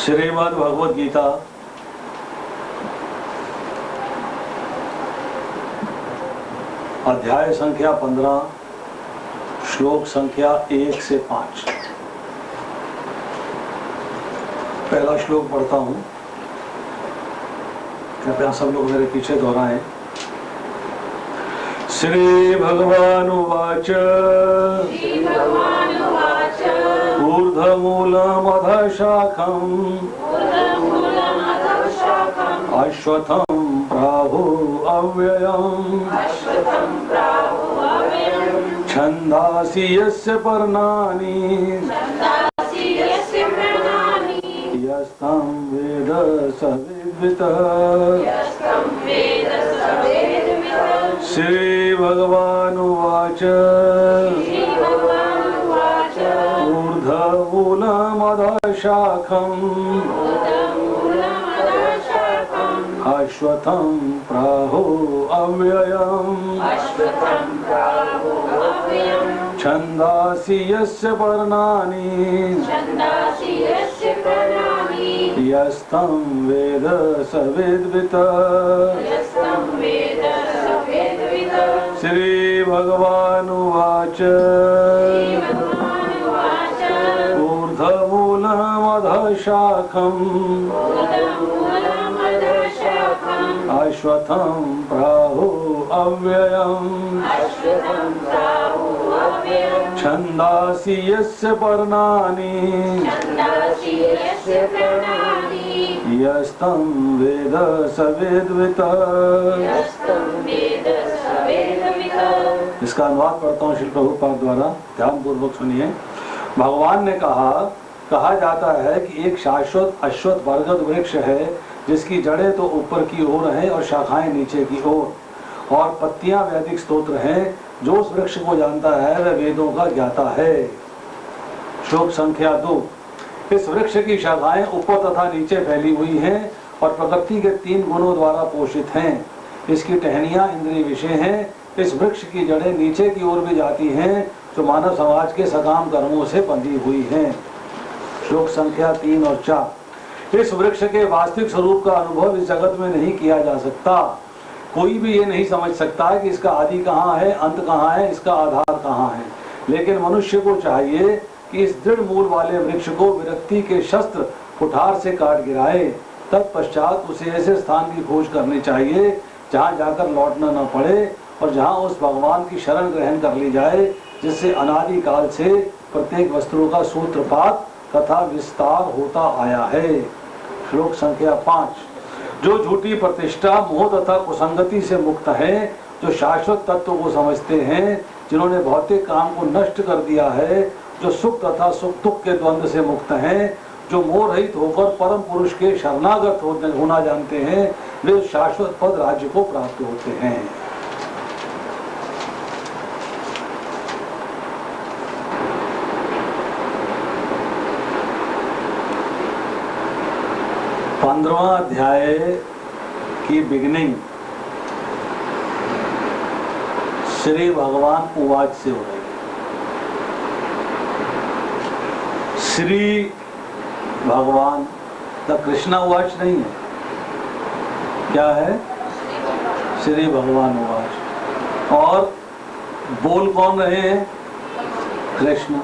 श्रीमद् भगवद गीता अध्याय संख्या 15 श्लोक संख्या 1 से 5। पहला श्लोक पढ़ता हूं, कृपया सब लोग मेरे पीछे दोहराएं। श्री भगवानुवाच ऊर्ध्वमूलमधः शाखम् अश्वत्थं प्राहुरव्ययम् छन्दांसि यस्य पर्णानि यस्तं वेद स वेद्वितः। श्री भगवानुवाच ऊर्ध्वमूलमधः शाखम् अश्वत्थं प्राहुरव्ययम् छन्दांसि यस्य पर्णानि यस्तं वेद स वेद्वितः। श्री भगवानुवाच ऊर्ध्वमूलमधः शाखम् अश्वत्थं प्राहुरव्ययम् छन्दांसि यस्य पर्णानि यस्तं वेद स वेद्वितः। इसका अनुवाद करता हूँ श्री प्रभुपाद द्वारा, ध्यान पूर्वक सुनिए। भगवान ने कहा जाता है कि एक शाश्वत अश्वत्थ बरगद वृक्ष है जिसकी जड़ें तो ऊपर की ओर हैं और शाखाएं नीचे की ओर, और पत्तियां वैदिक स्तोत्र हैं। जो उस वृक्ष को जानता है वह वेदों का ज्ञाता है। श्लोक संख्या 2। इस वृक्ष की शाखाएं ऊपर तथा नीचे फैली हुई हैं और प्रकृति के 3 गुणों द्वारा पोषित हैं। इसकी टहनियां इंद्रिय विषय हैं। इस वृक्ष की जड़ें नीचे की ओर भी जाती हैं जो मानव समाज के सकाम कर्मों से बंधी हुई हैं। श्लोक संख्या 3 और 4। इस वृक्ष के वास्तविक स्वरूप का अनुभव इस जगत में नहीं किया जा सकता। कोई भी ये नहीं समझ सकता है कि इसका आदि कहाँ है, अंत कहाँ है, इसका आधार कहाँ है। लेकिन मनुष्य को चाहिए कि इस दृढ़ मूल वाले वृक्ष को विरक्ति के शस्त्र कुठार से काट गिराए। तत्पश्चात उसे ऐसे स्थान की खोज करनी चाहिए जहाँ जाकर लौटना न पड़े और जहाँ उस भगवान की शरण ग्रहण कर ली जाए जिससे अनादि काल से प्रत्येक वस्तुओं का सूत्रपात तथा विस्तार होता आया है। श्लोक संख्या 5। जो झूठी प्रतिष्ठा, मोह तथा कुसंगति से मुक्त हैं, जो शाश्वत तत्व को समझते हैं, जिन्होंने भौतिक काम को नष्ट कर दिया है, जो सुख तथा सुख दुख के द्वंद्व से मुक्त हैं, जो मोह रहित होकर परम पुरुष के शरणागत होना जानते हैं, वे शाश्वत पद राज्य को प्राप्त होते हैं। पंद्रहवां अध्याय की बिगिनिंग श्री भगवान उवाच से हो रही है। श्री भगवान द कृष्णा उवाच नहीं है, क्या है? श्री भगवान उवाच। और बोल कौन रहे हैं? कृष्ण।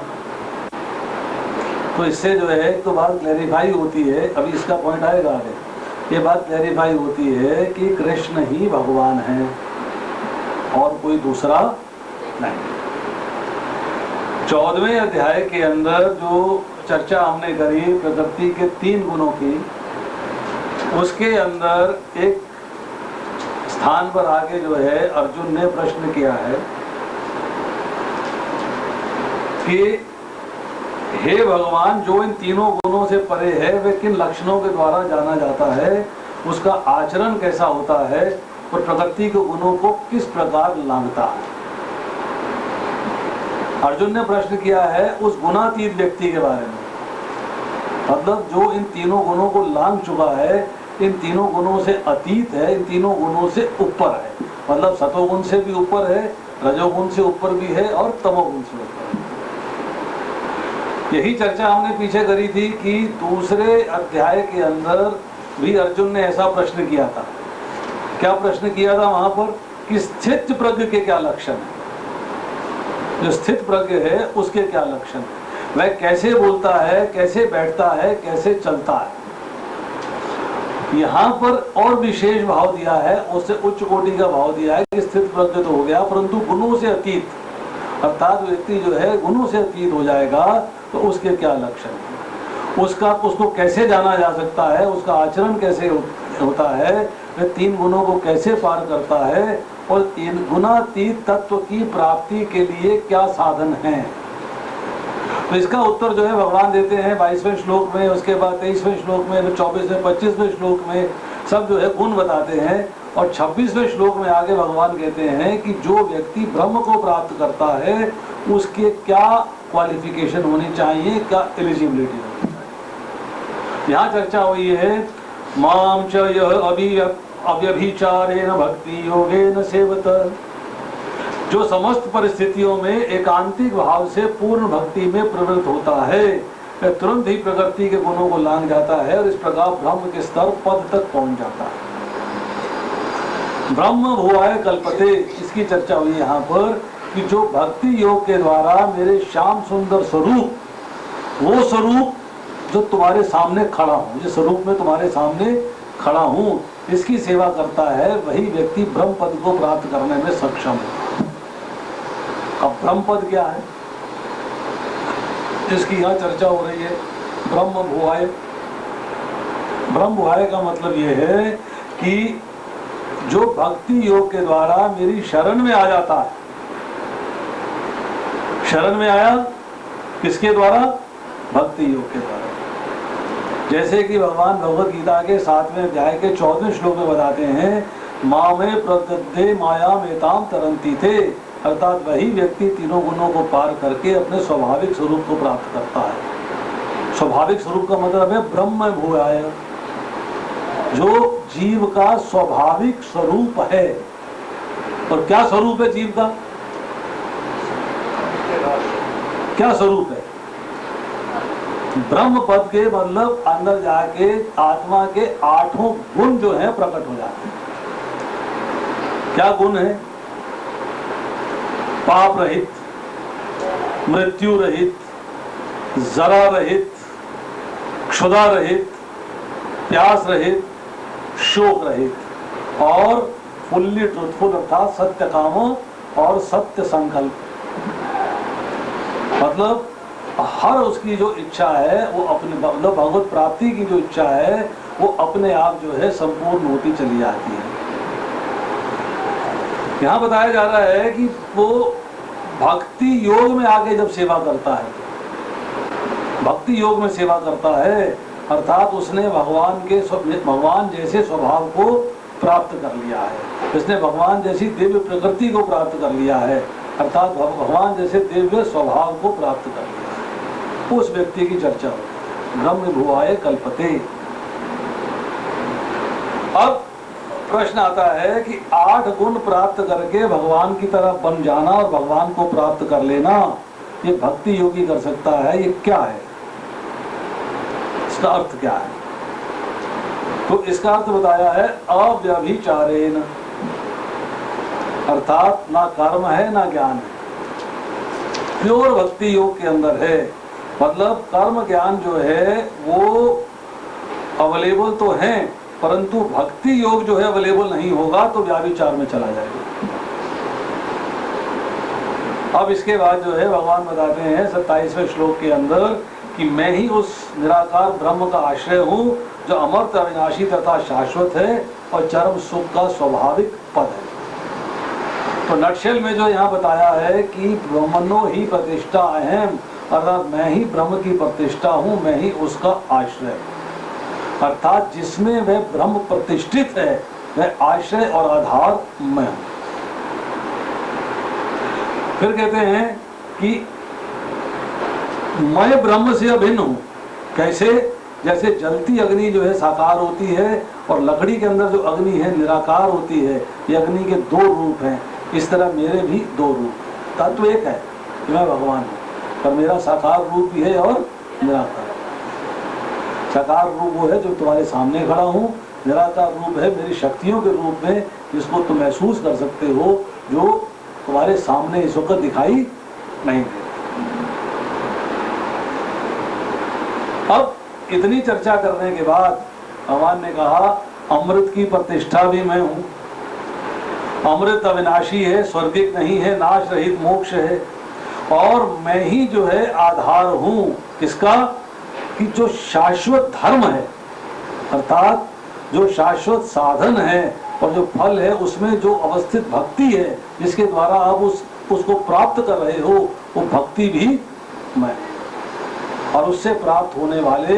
तो इससे जो है तो बात क्लैरिफाई होती है, अभी इसका पॉइंट आएगा आगे। ये बात क्लैरिफाई होती है कि कृष्ण ही भगवान है और कोई दूसरा नहीं। 14वें अध्याय के अंदर जो चर्चा हमने करी प्रकृति के 3 गुणों की, उसके अंदर एक स्थान पर आगे जो है अर्जुन ने प्रश्न किया है कि हे भगवान, जो इन तीनों गुणों से परे है वे किन लक्षणों के द्वारा जाना जाता है, उसका आचरण कैसा होता है और प्रकृति के गुणों को किस प्रकार लांघता है। अर्जुन ने प्रश्न किया है उस गुणातीत व्यक्ति के बारे में, मतलब जो इन तीनों गुणों को लांघ चुका है, इन तीनों गुणों से अतीत है, इन तीनों गुणों से ऊपर है, मतलब सतोगुण से भी ऊपर है, रजोगुण से ऊपर भी है और तमोगुण से ऊपर है। यही चर्चा हमने पीछे करी थी कि दूसरे अध्याय के अंदर भी अर्जुन ने ऐसा प्रश्न किया था। क्या प्रश्न किया था वहां पर कि स्थित प्रज्ञ के क्या लक्षण है, जो स्थित प्रज्ञ है उसके क्या लक्षण है, वह कैसे बोलता है, कैसे बैठता है, कैसे चलता है। यहाँ पर और विशेष भाव दिया है, उससे उच्च कोटि का भाव दिया है कि स्थित प्रज्ञ तो हो गया परंतु गुणों से अतीत, अर्थात व्यक्ति जो है गुणों से अतीत हो जाएगा तो उसके क्या लक्षण है, उसको कैसे जाना जा सकता है, उसका आचरण कैसे होता है, वह 3 गुणों को कैसे पार करता है और इन गुणातीत तत्व की प्राप्ति के लिए क्या साधन है। तो इसका उत्तर जो है भगवान देते हैं 22वें श्लोक में, उसके बाद 23वें श्लोक में, 24वें 25वें श्लोक में सब जो है गुण बताते हैं। और 26वें श्लोक में आगे भगवान कहते हैं कि जो व्यक्ति ब्रह्म को प्राप्त करता है उसके क्या क्वालिफिकेशन होनी चाहिए, क्या एलिजिबिलिटी होनी चाहिए। यहाँ चर्चा हुई है माम च यः अव्यभिचारेण भक्ति योगेन सेवत, जो समस्त परिस्थितियों में एकांतिक भाव से पूर्ण भक्ति में प्रवृत्त होता है वह तुरंत ही प्रकृति के गुणों को लांघ जाता है और इस प्रकार ब्रह्म के स्तर पद तक पहुंच जाता है। ब्रह्म भुवाय कल्पते, इसकी चर्चा हुई यहाँ पर कि जो भक्ति योग के द्वारा मेरे श्याम सुंदर स्वरूप, वो स्वरूप जो तुम्हारे सामने खड़ा हूँ, जिस स्वरूप में तुम्हारे सामने खड़ा हूँ, इसकी सेवा करता है, वही व्यक्ति ब्रह्म पद को प्राप्त करने में सक्षम है। अब ब्रह्म पद क्या है, इसकी यहाँ चर्चा हो रही है। ब्रह्म भुवाय, ब्रह्म भुवाय का मतलब ये है कि जो भक्ति योग के द्वारा मेरी शरण में आ जाता है। शरण में आया किसके द्वारा? भक्ति योग के द्वारा। जैसे कि भगवान भगवद गीता के 7वें अध्याय के 14वें श्लोक में बताते हैं मामे प्रदद्दे माया मेताम तरंती थे, अर्थात वही व्यक्ति तीनों गुणों को पार करके अपने स्वाभाविक स्वरूप को प्राप्त करता है। स्वाभाविक स्वरूप का मतलब है ब्रह्म भुवाय, जो जीव का स्वाभाविक स्वरूप है। और क्या स्वरूप है जीव का? क्या स्वरूप है? ब्रह्म पद के मतलब अंदर जाके आत्मा के 8 गुण जो है प्रकट हो जाते हैं। क्या गुण है? पाप रहित, मृत्यु रहित, जरा रहित, क्षुधा रहित, प्यास रहित, शोक रहित और फुल्ली ट्रुथफुल अर्थात सत्य काम और सत्य संकल्प। मतलब हर उसकी जो इच्छा है वो अपने मतलब भगवत प्राप्ति की जो इच्छा है वो अपने आप जो है संपूर्ण होती चली जाती है। यहाँ बताया जा रहा है कि वो भक्ति योग में आगे जब सेवा करता है, भक्ति योग में सेवा करता है अर्थात उसने भगवान जैसे स्वभाव को प्राप्त कर लिया है, उसने भगवान जैसी दिव्य प्रकृति को प्राप्त कर लिया है, अर्थात भगवान जैसे दिव्य स्वभाव को प्राप्त कर लिया है। उस व्यक्ति की चर्चा हो ब्रह्म भुवाय कल्पते। अब प्रश्न आता है कि 8 गुण प्राप्त करके भगवान की तरफ बन जाना और भगवान को प्राप्त कर लेना, ये भक्ति योगी कर सकता है, ये क्या है, इसका अर्थ क्या है? तो इसका अर्थ बताया है अव्यभिचारेण, अर्थात ना कर्म है ना ज्ञान है, प्योर भक्ति योग के अंदर है। मतलब कर्म ज्ञान जो है वो अवेलेबल तो है परंतु भक्ति योग जो है अवेलेबल नहीं होगा तो व्याभिचार में चला जाएगा। अब इसके बाद जो है भगवान बताते हैं 27वें श्लोक के अंदर कि मैं ही उस निराकार ब्रह्म का आश्रय हूँ जो अमर्त अविनाशी तथा शाश्वत है और चरम सुख का स्वाभाविक पद है। तो नटशेल में जो यहाँ बताया है कि ब्रह्मणो ही प्रतिष्ठा अहम, अर्थात मैं ही ब्रह्म की प्रतिष्ठा हूँ, मैं ही उसका आश्रय हूँ, अर्थात जिसमें वह ब्रह्म प्रतिष्ठित है वह आश्रय और आधार मैं हूँ। फिर कहते हैं कि मैं ब्रह्म से अभिन्न हूँ। कैसे? जैसे जलती अग्नि जो है साकार होती है और लकड़ी के अंदर जो अग्नि है निराकार होती है, ये अग्नि के 2 रूप हैं, इस तरह मेरे भी 2 रूप। तत्व एक है, मैं भगवान हूँ, पर मेरा साकार रूप भी है और निराकार। साकार रूप वो है जो तुम्हारे सामने खड़ा हूँ, निराकार रूप है मेरी शक्तियों के रूप में जिसको तुम महसूस कर सकते हो, जो तुम्हारे सामने इस वक्त दिखाई नहीं दे। अब इतनी चर्चा करने के बाद भगवान ने कहा अमृत की प्रतिष्ठा भी मैं हूं, अमृत अविनाशी है, स्वर्गिक नहीं है, नाश रहित मोक्ष है, और मैं ही जो है आधार हूं किसका, कि जो शाश्वत धर्म है, अर्थात जो शाश्वत साधन है और जो फल है उसमें जो अवस्थित भक्ति है जिसके द्वारा आप उसको प्राप्त कर रहे हो, वो भक्ति भी मैं, और उससे प्राप्त होने वाले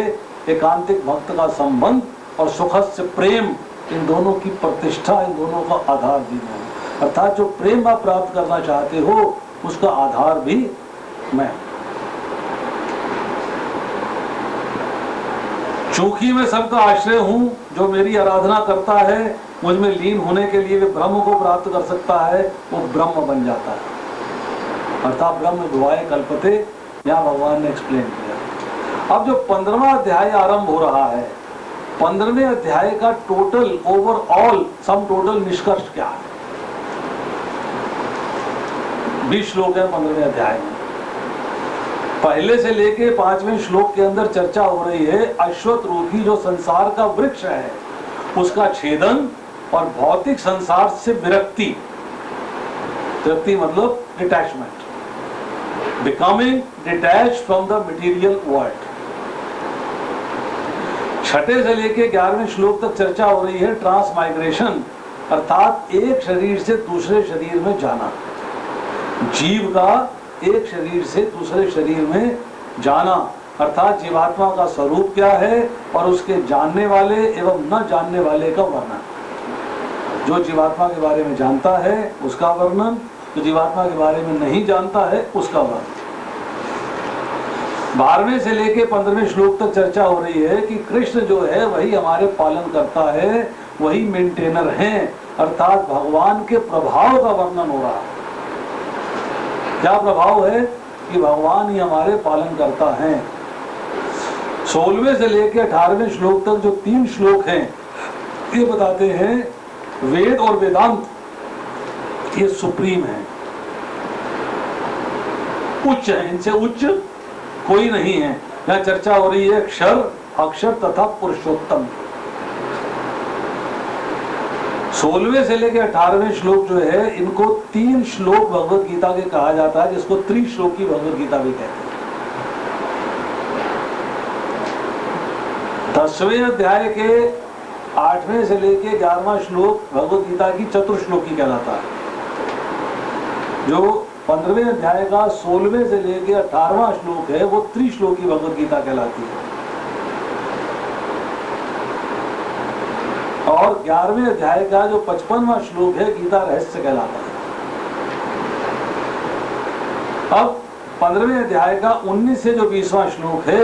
एकांतिक भक्त का संबंध और सुखद से प्रेम, इन दोनों की प्रतिष्ठा, इन दोनों का आधार भी मैं, अर्थात जो प्रेम आप प्राप्त करना चाहते हो उसका आधार भी मैं। चूंकि मैं सबका आश्रय हूं, जो मेरी आराधना करता है मुझ में लीन होने के लिए वे ब्रह्म को प्राप्त कर सकता है, वो ब्रह्म बन जाता है, अर्थात ब्रह्म भुवाय कल्पते, यहाँ भगवान ने एक्सप्लेन किया। अब जो 15वां अध्याय आरंभ हो रहा है, 15वें अध्याय का टोटल ओवरऑल सम टोटल निष्कर्ष क्या है? 20 श्लोक है 15वें अध्याय में। पहले से लेके 5वें श्लोक के अंदर चर्चा हो रही है अश्वत्थ रूपी जो संसार का वृक्ष है उसका छेदन और भौतिक संसार से विरक्ति, विरक्ति मतलब detachment, becoming detached from the material world. 6 से लेके 11वें श्लोक तक चर्चा हो रही है ट्रांसमाइग्रेशन, अर्थात एक शरीर से दूसरे शरीर में जाना, जीव का एक शरीर से दूसरे शरीर में जाना, अर्थात जीवात्मा का स्वरूप क्या है और उसके जानने वाले एवं न जानने वाले का वर्णन। जो जीवात्मा के बारे में जानता है उसका वर्णन, जो जीवात्मा के बारे में नहीं जानता है उसका वर्णन। 12वें से लेके 15वें श्लोक तक चर्चा हो रही है कि कृष्ण जो है वही हमारे पालन करता है, वही मेंटेनर हैं, अर्थात भगवान के प्रभाव का वर्णन हो रहा है। क्या प्रभाव है? कि भगवान ही हमारे पालन करता है। 16वें से लेकर 18वें श्लोक तक जो 3 श्लोक हैं ये बताते हैं वेद और वेदांत ये सुप्रीम है, उच्च है, इनसे उच्च कोई नहीं है। यहाँ चर्चा हो रही है क्षर, अक्षर तथा पुरुषोत्तम। 16वें से लेकर 18वें श्लोक जो है इनको 3 श्लोक भगवत गीता के कहा जाता है, जिसको त्रिश्लोकी भगवत गीता भी कहते हैं। 10वें अध्याय के 8वें से लेकर 11वां श्लोक भगवत गीता की चतुर्श्लोकी कहलाता है। जो 15वें अध्याय का 16वें से लेकर 18वां श्लोक है वो त्रिश्लोकी भगवत गीता कहलाती है, और 11वें अध्याय का जो 55वां श्लोक है गीता रहस्य कहलाता है। अब 15वें अध्याय का 19 से जो 20वां श्लोक है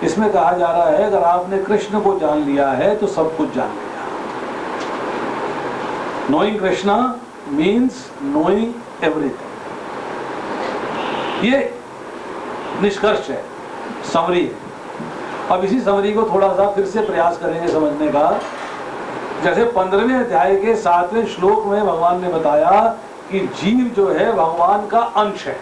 इसमें कहा जा रहा है अगर आपने कृष्ण को जान लिया है तो सब कुछ जान लिया। Knowing Krishna means knowing everything. ये निष्कर्ष है, समरी है। अब इसी समरी को थोड़ा सा फिर से प्रयास करेंगे समझने का। जैसे 15वें अध्याय के 7वें श्लोक में भगवान ने बताया कि जीव जो है भगवान का अंश है।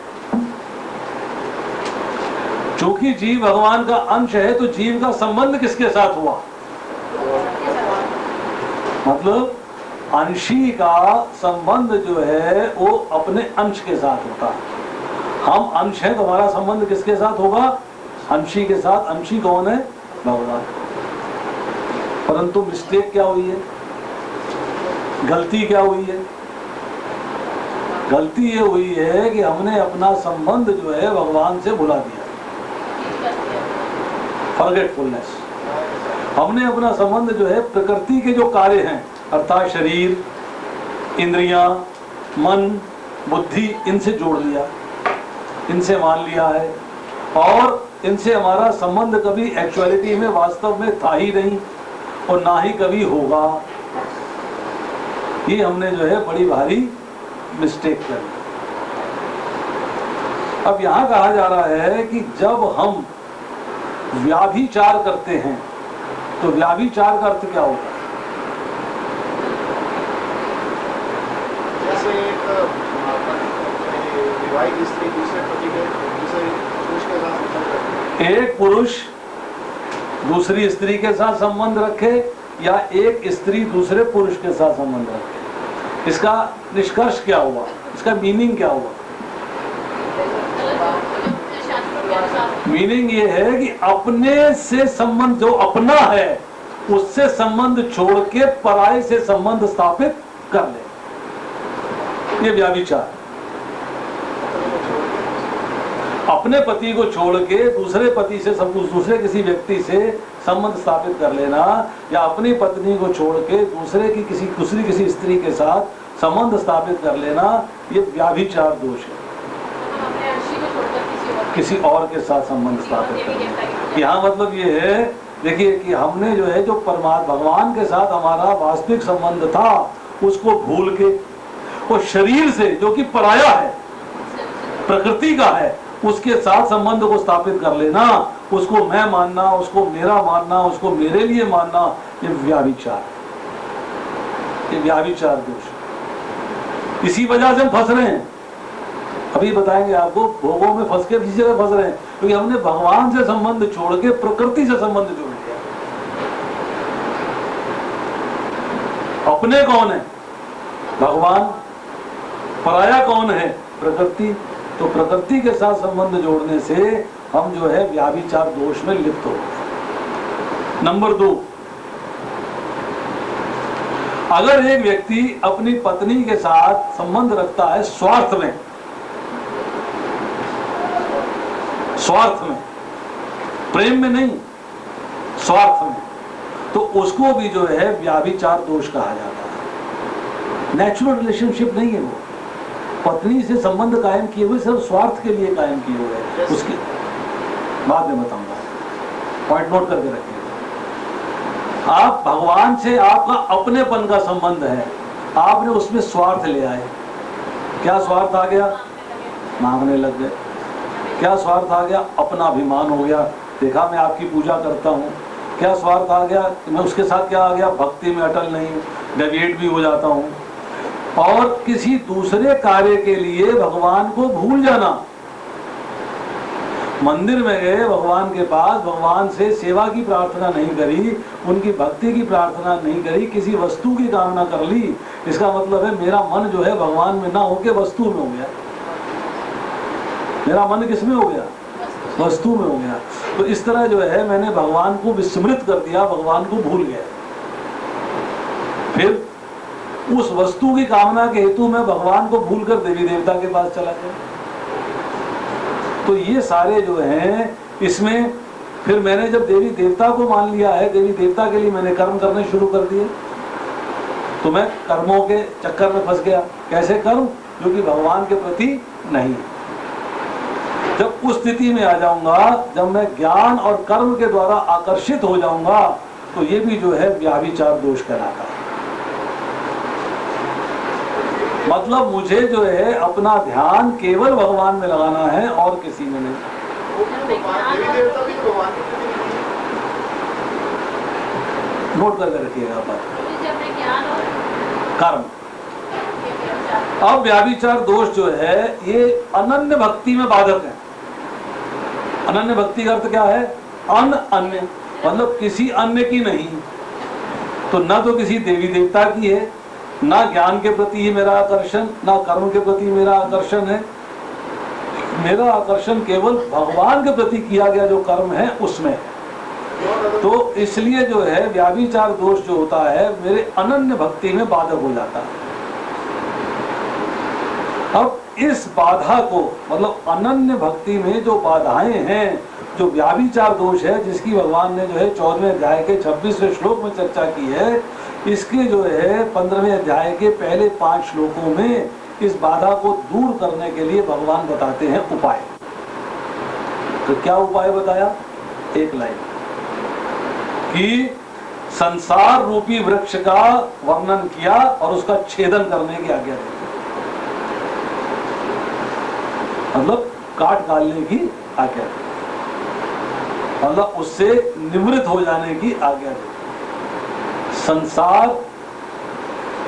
चूंकि जीव भगवान का अंश है तो जीव का संबंध किसके साथ हुआ? मतलब अंशी का संबंध जो है वो अपने अंश के साथ होता है। हम अंश हैं तो हमारा संबंध किसके साथ होगा? अंशी के साथ। अंशी कौन है? भगवान। परंतु मिस्टेक क्या हुई है? गलती क्या हुई है? गलती ये हुई है कि हमने अपना संबंध जो है भगवान से भुला दिया। फॉरगेटफुलनेस। हमने अपना संबंध जो है प्रकृति के जो कार्य हैं अर्थात शरीर, इंद्रियां, मन, बुद्धि, इनसे जोड़ लिया, इनसे मान लिया है, और इनसे हमारा संबंध कभी एक्चुअलिटी में वास्तव में था ही नहीं और ना ही कभी होगा। ये हमने जो है बड़ी भारी मिस्टेक कर ली। अब यहां कहा जा रहा है कि जब हम व्याभिचार करते हैं तो व्याभिचार का अर्थ क्या होगा? जैसे एक विवाहित स्त्री दूसरे पुरुष के साथ संबंध रखे, एक पुरुष दूसरी स्त्री के साथ संबंध रखे या एक स्त्री दूसरे पुरुष के साथ संबंध रखे, इसका निष्कर्ष क्या हुआ, इसका मीनिंग क्या हुआ? मीनिंग ये है कि अपने से संबंध, जो अपना है उससे संबंध छोड़ के पराये से संबंध स्थापित कर ले, ये व्याभिचार। अपने पति को छोड़ के दूसरे पति से, दूसरे किसी व्यक्ति से संबंध स्थापित कर लेना या अपनी पत्नी को छोड़ के दूसरी किसी स्त्री के साथ संबंध स्थापित कर लेना, ये व्याभिचार दोष है। किसी और के साथ संबंध स्थापित कर लेना, यहाँ मतलब ये है, देखिए कि हमने जो है, जो परमात्मा भगवान के साथ हमारा वास्तविक संबंध था उसको भूल के वो शरीर से, जो कि पराया है, प्रकृति का है, उसके साथ संबंध को स्थापित कर लेना, उसको मैं मानना, उसको मेरा मानना, उसको मेरे लिए मानना, ये व्याभिचार, ये व्याभिचार दोष। इसी वजह से हम फंस रहे हैं, अभी बताएंगे आपको, भोगों में फंस के इसी जगह फंस रहे हैं क्योंकि हमने भगवान से संबंध छोड़ के प्रकृति से संबंध जोड़ लिया। अपने कौन है? भगवान। पराया कौन है? प्रकृति। तो प्रकृति के साथ संबंध जोड़ने से हम जो है व्याभिचार दोष में लिप्त हो गए। नंबर 2, अगर एक व्यक्ति अपनी पत्नी के साथ संबंध रखता है स्वार्थ में, प्रेम में नहीं, स्वार्थ में, तो उसको भी जो है व्याभिचार दोष कहा जाता है। नेचुरल रिलेशनशिप नहीं है वो, पत्नी से संबंध कायम किए हुए सिर्फ स्वार्थ के लिए कायम किए हुए हैं। उसके बाद में बताऊंगा, पॉइंट नोट करके रखिएगा। आप भगवान से आपका अपनेपन का संबंध है, आपने उसमें स्वार्थ ले आए। क्या स्वार्थ आ गया? मांगने लग गए। क्या स्वार्थ आ गया? अपना अभिमान हो गया, देखा मैं आपकी पूजा करता हूँ। क्या स्वार्थ आ गया? मैं उसके साथ क्या आ गया? भक्ति में अटल नहीं हूँ, डेविएट भी हो जाता हूँ। और किसी दूसरे कार्य के लिए भगवान को भूल जाना। मंदिर में गए भगवान के पास, भगवान से सेवा की प्रार्थना नहीं करी, उनकी भक्ति की प्रार्थना नहीं करी, किसी वस्तु की कामना कर ली। इसका मतलब है मेरा मन जो है भगवान में ना होके वस्तु में हो गया। मेरा मन किस में हो गया? वस्तु में हो गया। तो इस तरह जो है मैंने भगवान को विस्मृत कर दिया, भगवान को भूल गया। फिर उस वस्तु की कामना के हेतु मैं भगवान को भूलकर देवी देवता के पास चला गया। तो ये सारे जो हैं, इसमें फिर मैंने जब देवी देवता को मान लिया है, देवी देवता के लिए मैंने कर्म करने शुरू कर दिए, तो मैं कर्मों के चक्कर में फंस गया। कैसे कर्म? जो कि भगवान के प्रति नहीं। जब उस स्थिति में आ जाऊंगा, जब मैं ज्ञान और कर्म के द्वारा आकर्षित हो जाऊंगा, तो ये भी जो है व्याभिचार दोष कहलाता है। मतलब मुझे जो है अपना ध्यान केवल भगवान में लगाना है और किसी में नहीं। नोट करके रखिएगा पर कर्म। अब व्याभिचार दोष जो है ये अनन्य भक्ति में बाधक है। अनन्य भक्ति का अर्थ क्या है? अन्य, मतलब किसी अन्य की नहीं। तो ना तो किसी देवी देवता की है, ना ज्ञान के प्रति ही मेरा आकर्षण, ना कर्म के प्रति मेरा आकर्षण है। मेरा आकर्षण केवल भगवान के प्रति किया गया जो कर्म है उसमें है। तो इसलिए जो है व्याभिचार दोष जो होता है मेरे अनन्य भक्ति में बाधक हो जाता है। अब इस बाधा को, मतलब अनन्य भक्ति में जो बाधाएं हैं, जो व्याभिचार दोष है, जिसकी भगवान ने जो है 14वें अध्याय के 26वें श्लोक में चर्चा की है, इसके जो है 15वें अध्याय के पहले 5 श्लोकों में इस बाधा को दूर करने के लिए भगवान बताते हैं उपाय। तो क्या उपाय बताया? एक लाइन कि संसार रूपी वृक्ष का वर्णन किया और उसका छेदन करने की आज्ञा दी। मतलब काट डालने की आज्ञा दे, मतलब उससे निवृत्त हो जाने की आज्ञा दे। संसार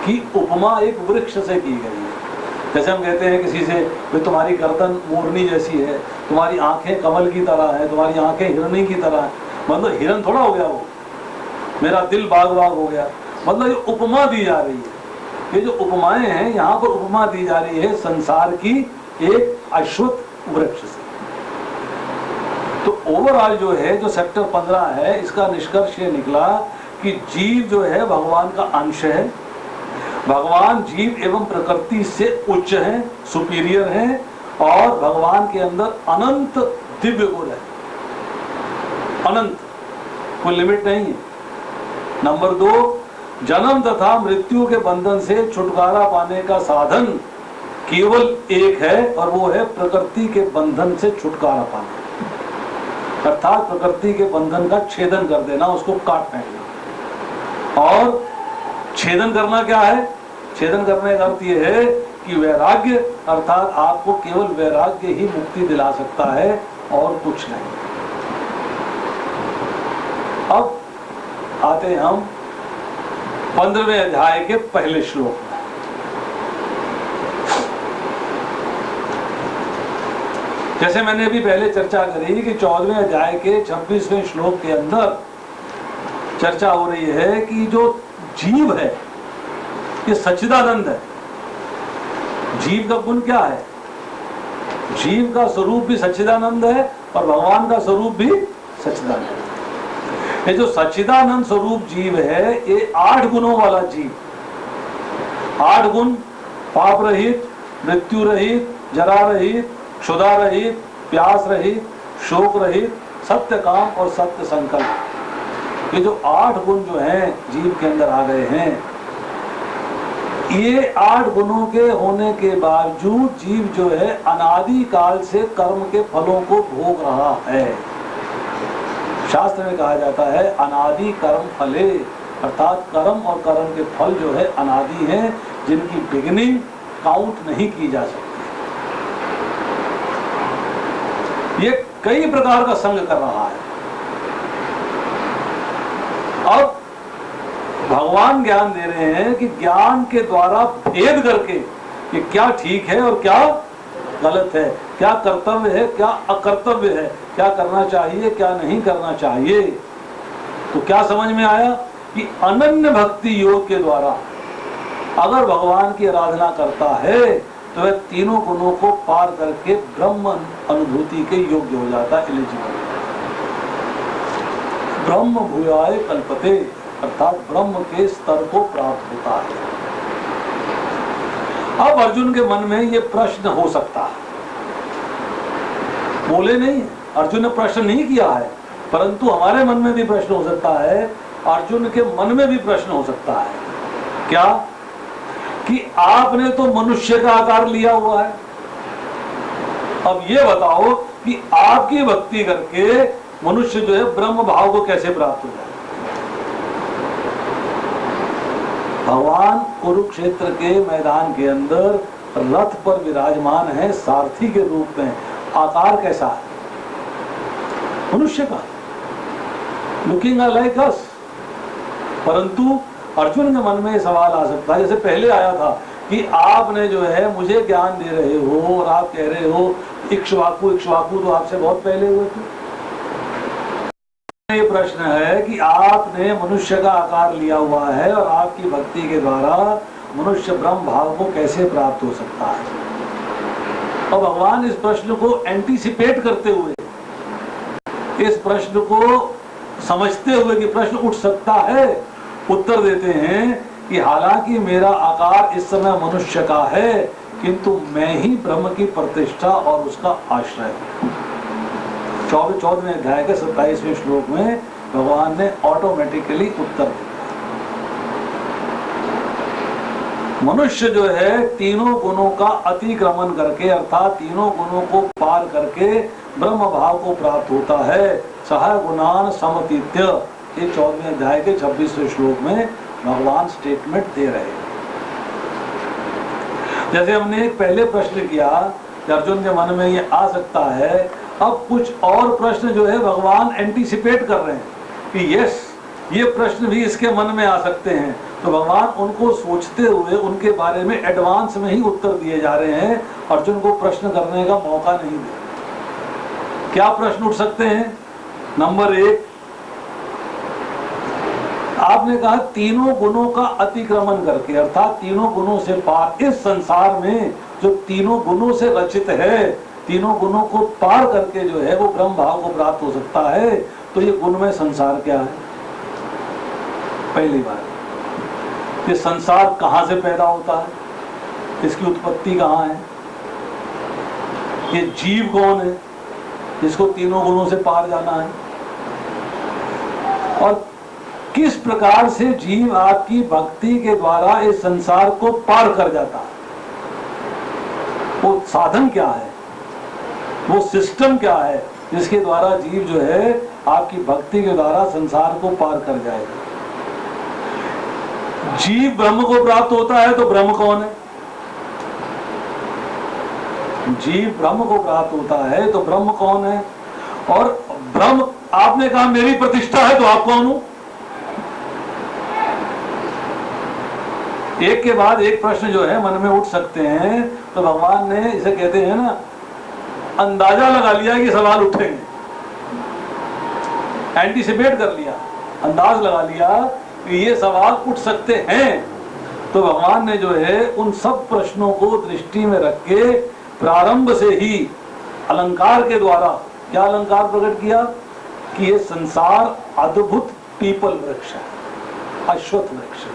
की उपमा एक वृक्ष से की गई है। जैसे हम कहते हैं किसी से कि तुम्हारी गर्दन मोरनी जैसी है, तुम्हारी आंखें कमल की तरह है, तुम्हारी आंखें हिरनी की तरह है, मतलब हिरन थोड़ा हो गया वो, मेरा दिल बाग बाग हो गया, मतलब ये उपमा दी जा रही है। ये जो उपमाएं हैं यहाँ पर उपमा दी जा रही है संसार की एक अश्वत्थ वृक्ष से। तो ओवरऑल जो है जो सेक्टर 15 है, इसका निष्कर्ष ये निकला कि जीव जो है भगवान का अंश है, भगवान जीव एवं प्रकृति से उच्च है, सुपीरियर है, और भगवान के अंदर अनंत दिव्य गुण है, अनंत, कोई लिमिट नहीं है। नंबर 2, जन्म तथा मृत्यु के बंधन से छुटकारा पाने का साधन केवल एक है, और वो है प्रकृति के बंधन से छुटकारा पाना, अर्थात प्रकृति के बंधन का छेदन कर देना, उसको काट फेंकना। और छेदन करना क्या है? छेदन करने का अर्थ यह है कि वैराग्य, अर्थात आपको केवल वैराग्य ही मुक्ति दिला सकता है और कुछ नहीं। अब आते हैं हम 15वें अध्याय के पहले श्लोक में। जैसे मैंने अभी पहले चर्चा करी कि 14वें अध्याय के 26वें श्लोक के अंदर चर्चा हो रही है कि जो जीव है ये सच्चिदानंद है। जीव का गुण क्या है? जीव का स्वरूप भी सच्चिदानंद है और भगवान का स्वरूप भी सच्चिदानंद है। ये जो सच्चिदानंद स्वरूप जीव है, ये 8 गुणों वाला जीव, 8 गुण, पाप रहित, मृत्यु रहित, जरा रहित, क्षुधा रहित, प्यास रहित, शोक रहित, सत्य काम और सत्य संकल्प, ये जो 8 गुण जो हैं जीव के अंदर आ गए हैं, ये 8 गुणों के होने के बावजूद जीव जो है अनादि काल से कर्म के फलों को भोग रहा है। शास्त्र में कहा जाता है अनादि कर्म फले, अर्थात कर्म और कर्म के फल जो है अनादि हैं, जिनकी बिगिनिंग काउंट नहीं की जा सकती। ये कई प्रकार का संग कर रहा है। अब भगवान ज्ञान दे रहे हैं कि ज्ञान के द्वारा भेद करके कि क्या ठीक है और क्या गलत है, क्या कर्तव्य है, क्या अकर्तव्य है, क्या करना चाहिए, क्या नहीं करना चाहिए। तो क्या समझ में आया कि अनन्य भक्ति योग के द्वारा अगर भगवान की आराधना करता है तो वह तीनों गुणों को पार करके ब्रह्म अनुभूति के योग्य हो जाता है, एलिजिबल। ब्रह्म भूयाय कल्पते, अर्थात ब्रह्म के स्तर को प्राप्त होता है। अब अर्जुन के मन में ये प्रश्न हो सकता है, बोले नहीं, अर्जुन ने प्रश्न नहीं किया है, परंतु हमारे मन में भी प्रश्न हो सकता है, अर्जुन के मन में भी प्रश्न हो सकता है। क्या? कि आपने तो मनुष्य का आकार लिया हुआ है, अब ये बताओ कि आपकी भक्ति करके मनुष्य जो है ब्रह्म भाव को कैसे प्राप्त हो जाए। भगवान कुरुक्षेत्र के मैदान के अंदर रथ पर विराजमान है सारथी के रूप में, आकार कैसा है? मनुष्य का, लुकिंग लाइक अस। परंतु अर्जुन के मन में सवाल आ सकता है, जैसे पहले आया था कि आपने जो है मुझे ज्ञान दे रहे हो और आप कह रहे हो इक्ष्वाकु, इक्ष्वाकु तो आपसे बहुत पहले हुए थे। ये प्रश्न है कि आपने मनुष्य का आकार लिया हुआ है और आपकी भक्ति के द्वारा मनुष्य ब्रह्म भाव को कैसे प्राप्त हो सकता है। और भगवान इस प्रश्न को एंटीसिपेट करते हुए, इस प्रश्न को समझते हुए कि प्रश्न उठ सकता है, उत्तर देते हैं कि हालांकि मेरा आकार इस समय मनुष्य का है, किंतु मैं ही ब्रह्म की प्रतिष्ठा और उसका आश्रय हूं। 14वें अध्याय के 27वें श्लोक में भगवान ने ऑटोमेटिकली उत्तर दिया। मनुष्य जो है तीनों गुणों का अतिक्रमण करके, अर्थात तीनों गुणों को पार करके ब्रह्म भाव को प्राप्त होता है। सह गुणान समतीत्य, ये 14वें अध्याय के 26वें श्लोक में भगवान स्टेटमेंट दे रहे हैं। जैसे हमने एक पहले प्रश्न किया अर्जुन के मन में ये आ सकता है। अब कुछ और प्रश्न जो है भगवान एंटीसिपेट कर रहे हैं कि यस, ये प्रश्न भी इसके मन में आ सकते हैं, तो भगवान उनको सोचते हुए उनके बारे में एडवांस में ही उत्तर दिए जा रहे हैं, अर्जुन को प्रश्न करने का मौका नहीं दे। क्या प्रश्न उठ सकते हैं? नंबर 1, आपने कहा तीनों गुणों का अतिक्रमण करके, अर्थात तीनों गुणों से पार, इस संसार में जो तीनों गुणों से रचित है, तीनों गुणों को पार करके जो है वो ब्रह्म भाव को प्राप्त हो सकता है। तो ये गुणमय संसार क्या है? पहली बात, ये संसार कहां से पैदा होता है, इसकी उत्पत्ति कहां है, ये जीव कौन है जिसको तीनों गुणों से पार जाना है, और किस प्रकार से जीव आपकी भक्ति के द्वारा इस संसार को पार कर जाता है, वो साधन क्या है, वो सिस्टम क्या है जिसके द्वारा जीव जो है आपकी भक्ति के द्वारा संसार को पार कर जाएगा। जीव ब्रह्म को प्राप्त होता है तो ब्रह्म कौन है? जीव ब्रह्म को प्राप्त होता है तो ब्रह्म कौन है? और ब्रह्म, आपने कहा मेरी प्रतिष्ठा है, तो आप कौन हो? एक के बाद एक प्रश्न जो है मन में उठ सकते हैं, तो भगवान ने इसे कहते हैं ना, अंदाजा लगा लिया कि सवाल उठेंगे, एंटीसिपेट कर लिया, अंदाज लगा लिया कि ये सवाल उठ सकते हैं। तो भगवान ने जो है उन सब प्रश्नों को दृष्टि में रख के प्रारंभ से ही अलंकार के द्वारा, क्या अलंकार प्रकट किया कि ये संसार अद्भुत पीपल वृक्ष है, अश्वत्थ वृक्ष है।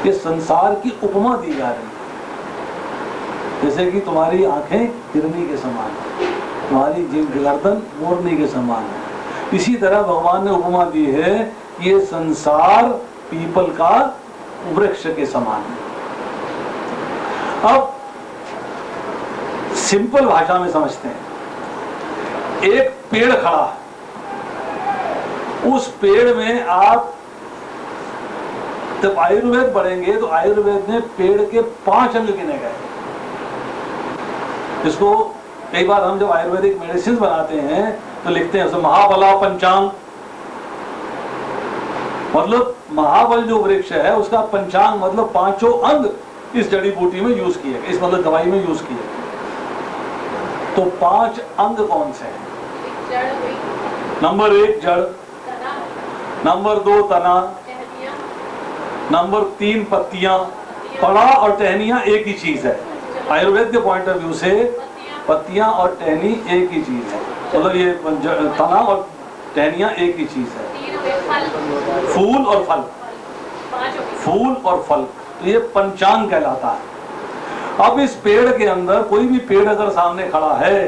ये संसार की उपमा दी जा रही है, जैसे कि तुम्हारी आंखें हिरनी के समान है, तुम्हारी गर्दन मोरनी के समान है। इसी तरह भगवान ने उपमा दी है कि ये संसार पीपल का वृक्ष के समान है। अब सिंपल भाषा में समझते हैं, एक पेड़ खड़ा है, उस पेड़ में आप जब आयुर्वेद पढ़ेंगे तो आयुर्वेद में पेड़ के 5 अंग गिने गए। इसको कई बार हम जब आयुर्वेदिक मेडिसिन बनाते हैं तो लिखते हैं उसमें महाबला पंचांग, मतलब महाबल जो वृक्ष है उसका पंचांग मतलब 5 अंग इस जड़ी बूटी में यूज किए, इस मतलब दवाई में यूज किए। तो 5 अंग कौन से हैं? नंबर 1 जड़, नंबर 2 तना, नंबर 3 पत्तियां। पड़ा और टहनियां एक ही चीज है, आयुर्वेद के पॉइंट ऑफ व्यू से पत्तियां और टहनी एक ही चीज है, मतलब ये तना और टहनियां एक ही चीज है। फूल और फल, फूल और फल, तो ये पंचांग कहलाता है। अब इस पेड़ के अंदर कोई भी पेड़ अगर सामने खड़ा है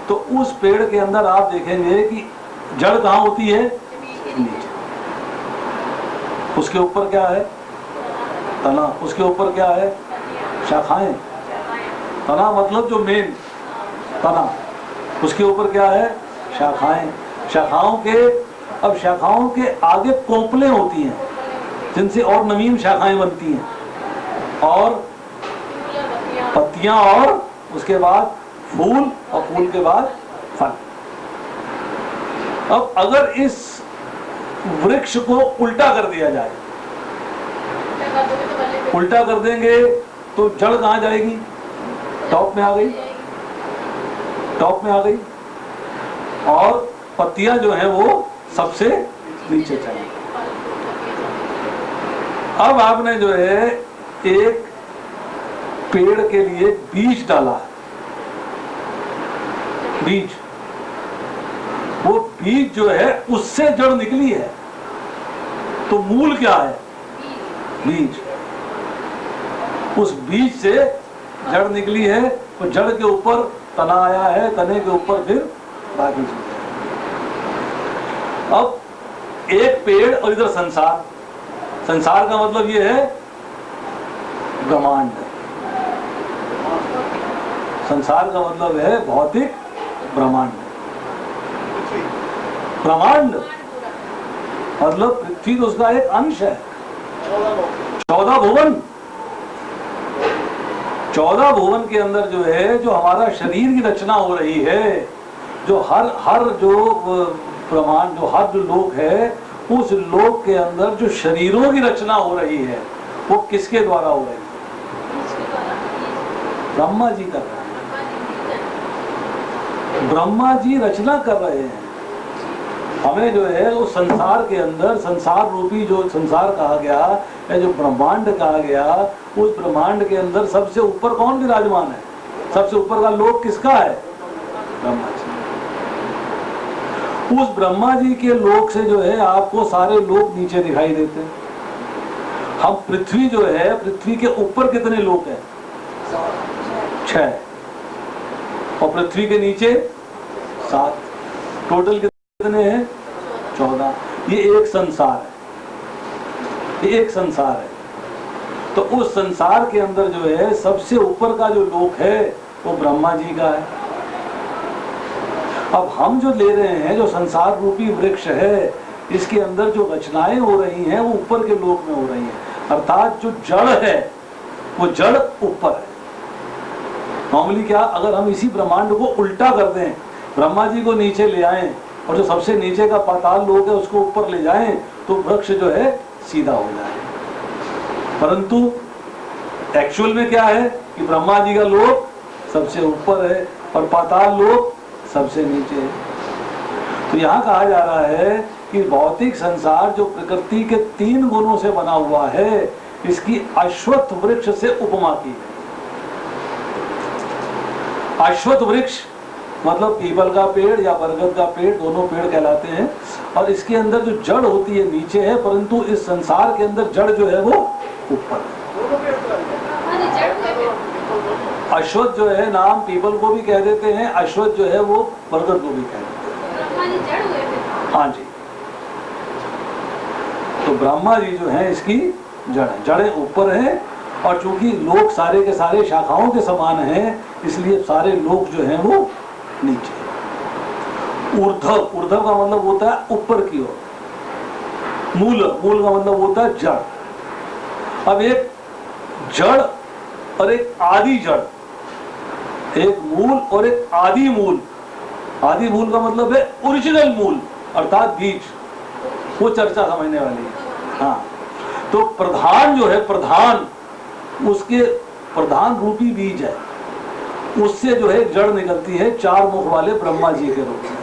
तो उस पेड़ के अंदर आप देखेंगे कि जड़ कहाँ होती है? नीचे। उसके ऊपर क्या है? तना। उसके ऊपर क्या है? शाखाएं। तना मतलब जो मेन तना, उसके ऊपर क्या है? शाखाएं। शाखाओं के, अब शाखाओं के आगे कोपलें होती हैं जिनसे और नवीन शाखाएं बनती हैं, और पत्तियां, और उसके बाद फूल, और फूल के बाद फल। अब अगर इस वृक्ष को उल्टा कर दिया जाए, उल्टा कर देंगे तो जड़ कहां जाएगी? टॉप में आ गई, टॉप में आ गई, और पत्तियां जो है वो सबसे नीचे चली। अब आपने जो है एक पेड़ के लिए बीज डाला, बीज, वो बीज जो है उससे जड़ निकली है, तो मूल क्या है? बीज। उस बीज से जड़ निकली है, तो जड़ के ऊपर तना आया है, तने के ऊपर फिर बाकी चीजें। अब एक पेड़ और इधर संसार, संसार का मतलब ये है ब्रह्मांड, संसार का मतलब है भौतिक ब्रह्मांड। ब्रह्मांड मतलब पृथ्वी तो उसका एक अंश है। 14 भुवन, 14 भुवन के अंदर जो है, जो हमारा शरीर की रचना हो रही है, जो हर जो ब्रह्मांड, जो हर जो लोक है, उस लोक के अंदर जो शरीरों की रचना हो रही है वो किसके द्वारा हो रही है? ब्रह्मा जी कर रहे हैं। ब्रह्मा जी रचना कर रहे हैं। हमें जो है वो संसार के अंदर, संसार रूपी जो संसार कहा गया या जो ब्रह्मांड कहा गया, उस ब्रह्मांड के अंदर सबसे ऊपर कौन विराजमान है? सबसे ऊपर का लोक किसका है? ब्रह्मा जी। उस ब्रह्मा जी के लोक से जो है आपको सारे लोक नीचे दिखाई देते हैं। हम पृथ्वी जो है, पृथ्वी के ऊपर कितने लोक हैं? 6। और पृथ्वी के नीचे 7। टोटल कितने हैं? 14। ये एक संसार है, ये एक संसार है। तो उस संसार के अंदर जो है सबसे ऊपर का जो लोक है वो ब्रह्मा जी का है। अब हम जो ले रहे हैं, जो संसार रूपी वृक्ष है, इसके अंदर जो रचनाएं हो रही हैं वो ऊपर के लोक में हो रही हैं। अर्थात जो जड़ है वो जड़ ऊपर है। नॉर्मली क्या, अगर हम इसी ब्रह्मांड को उल्टा कर दें, ब्रह्मा जी को नीचे ले आएं और जो सबसे नीचे का पाताल लोक है उसको ऊपर ले जाएं तो वृक्ष जो है सीधा हो जाए। परंतु एक्चुअल में क्या है कि ब्रह्मा जी का लोक सबसे ऊपर है और पाताल लोक सबसे नीचे है। तो यहाँ कहा जा रहा है कि भौतिक संसार जो प्रकृति के 3 गुणों से बना हुआ है, इसकी अश्वत्थ वृक्ष से उपमा की है। अश्वत्थ वृक्ष मतलब पीपल का पेड़ या बरगद का पेड़, दोनों पेड़ कहलाते हैं। और इसके अंदर जो जड़ होती है नीचे है, परंतु इस संसार के अंदर जड़ जो है वो ऊपर है। अश्वत्थ जो है नाम पीपल को भी कह देते हैं, अश्वत्थ जो है वो बरगद को भी कह देते हैं। हाँ जी। तो ब्रह्मा जी जो है इसकी जड़ है, जड़ें ऊपर है। और चूंकि लोक सारे के सारे शाखाओं के समान हैं, इसलिए सारे लोक जो हैं वो नीचे। ऊर्ध्व, ऊर्ध्व का मतलब होता है ऊपर की ओर। मूल, मूल का मतलब होता है जड़। अब एक जड़ और एक आदि जड़, एक मूल और एक आदि मूल। आदि मूल का मतलब है ओरिजिनल मूल, अर्थात बीज। वो चर्चा समझने वाली है। हाँ, तो प्रधान जो है, प्रधान, उसके प्रधान रूपी बीज है, उससे जो है जड़ निकलती है 4 मुख वाले ब्रह्मा जी के रूप में,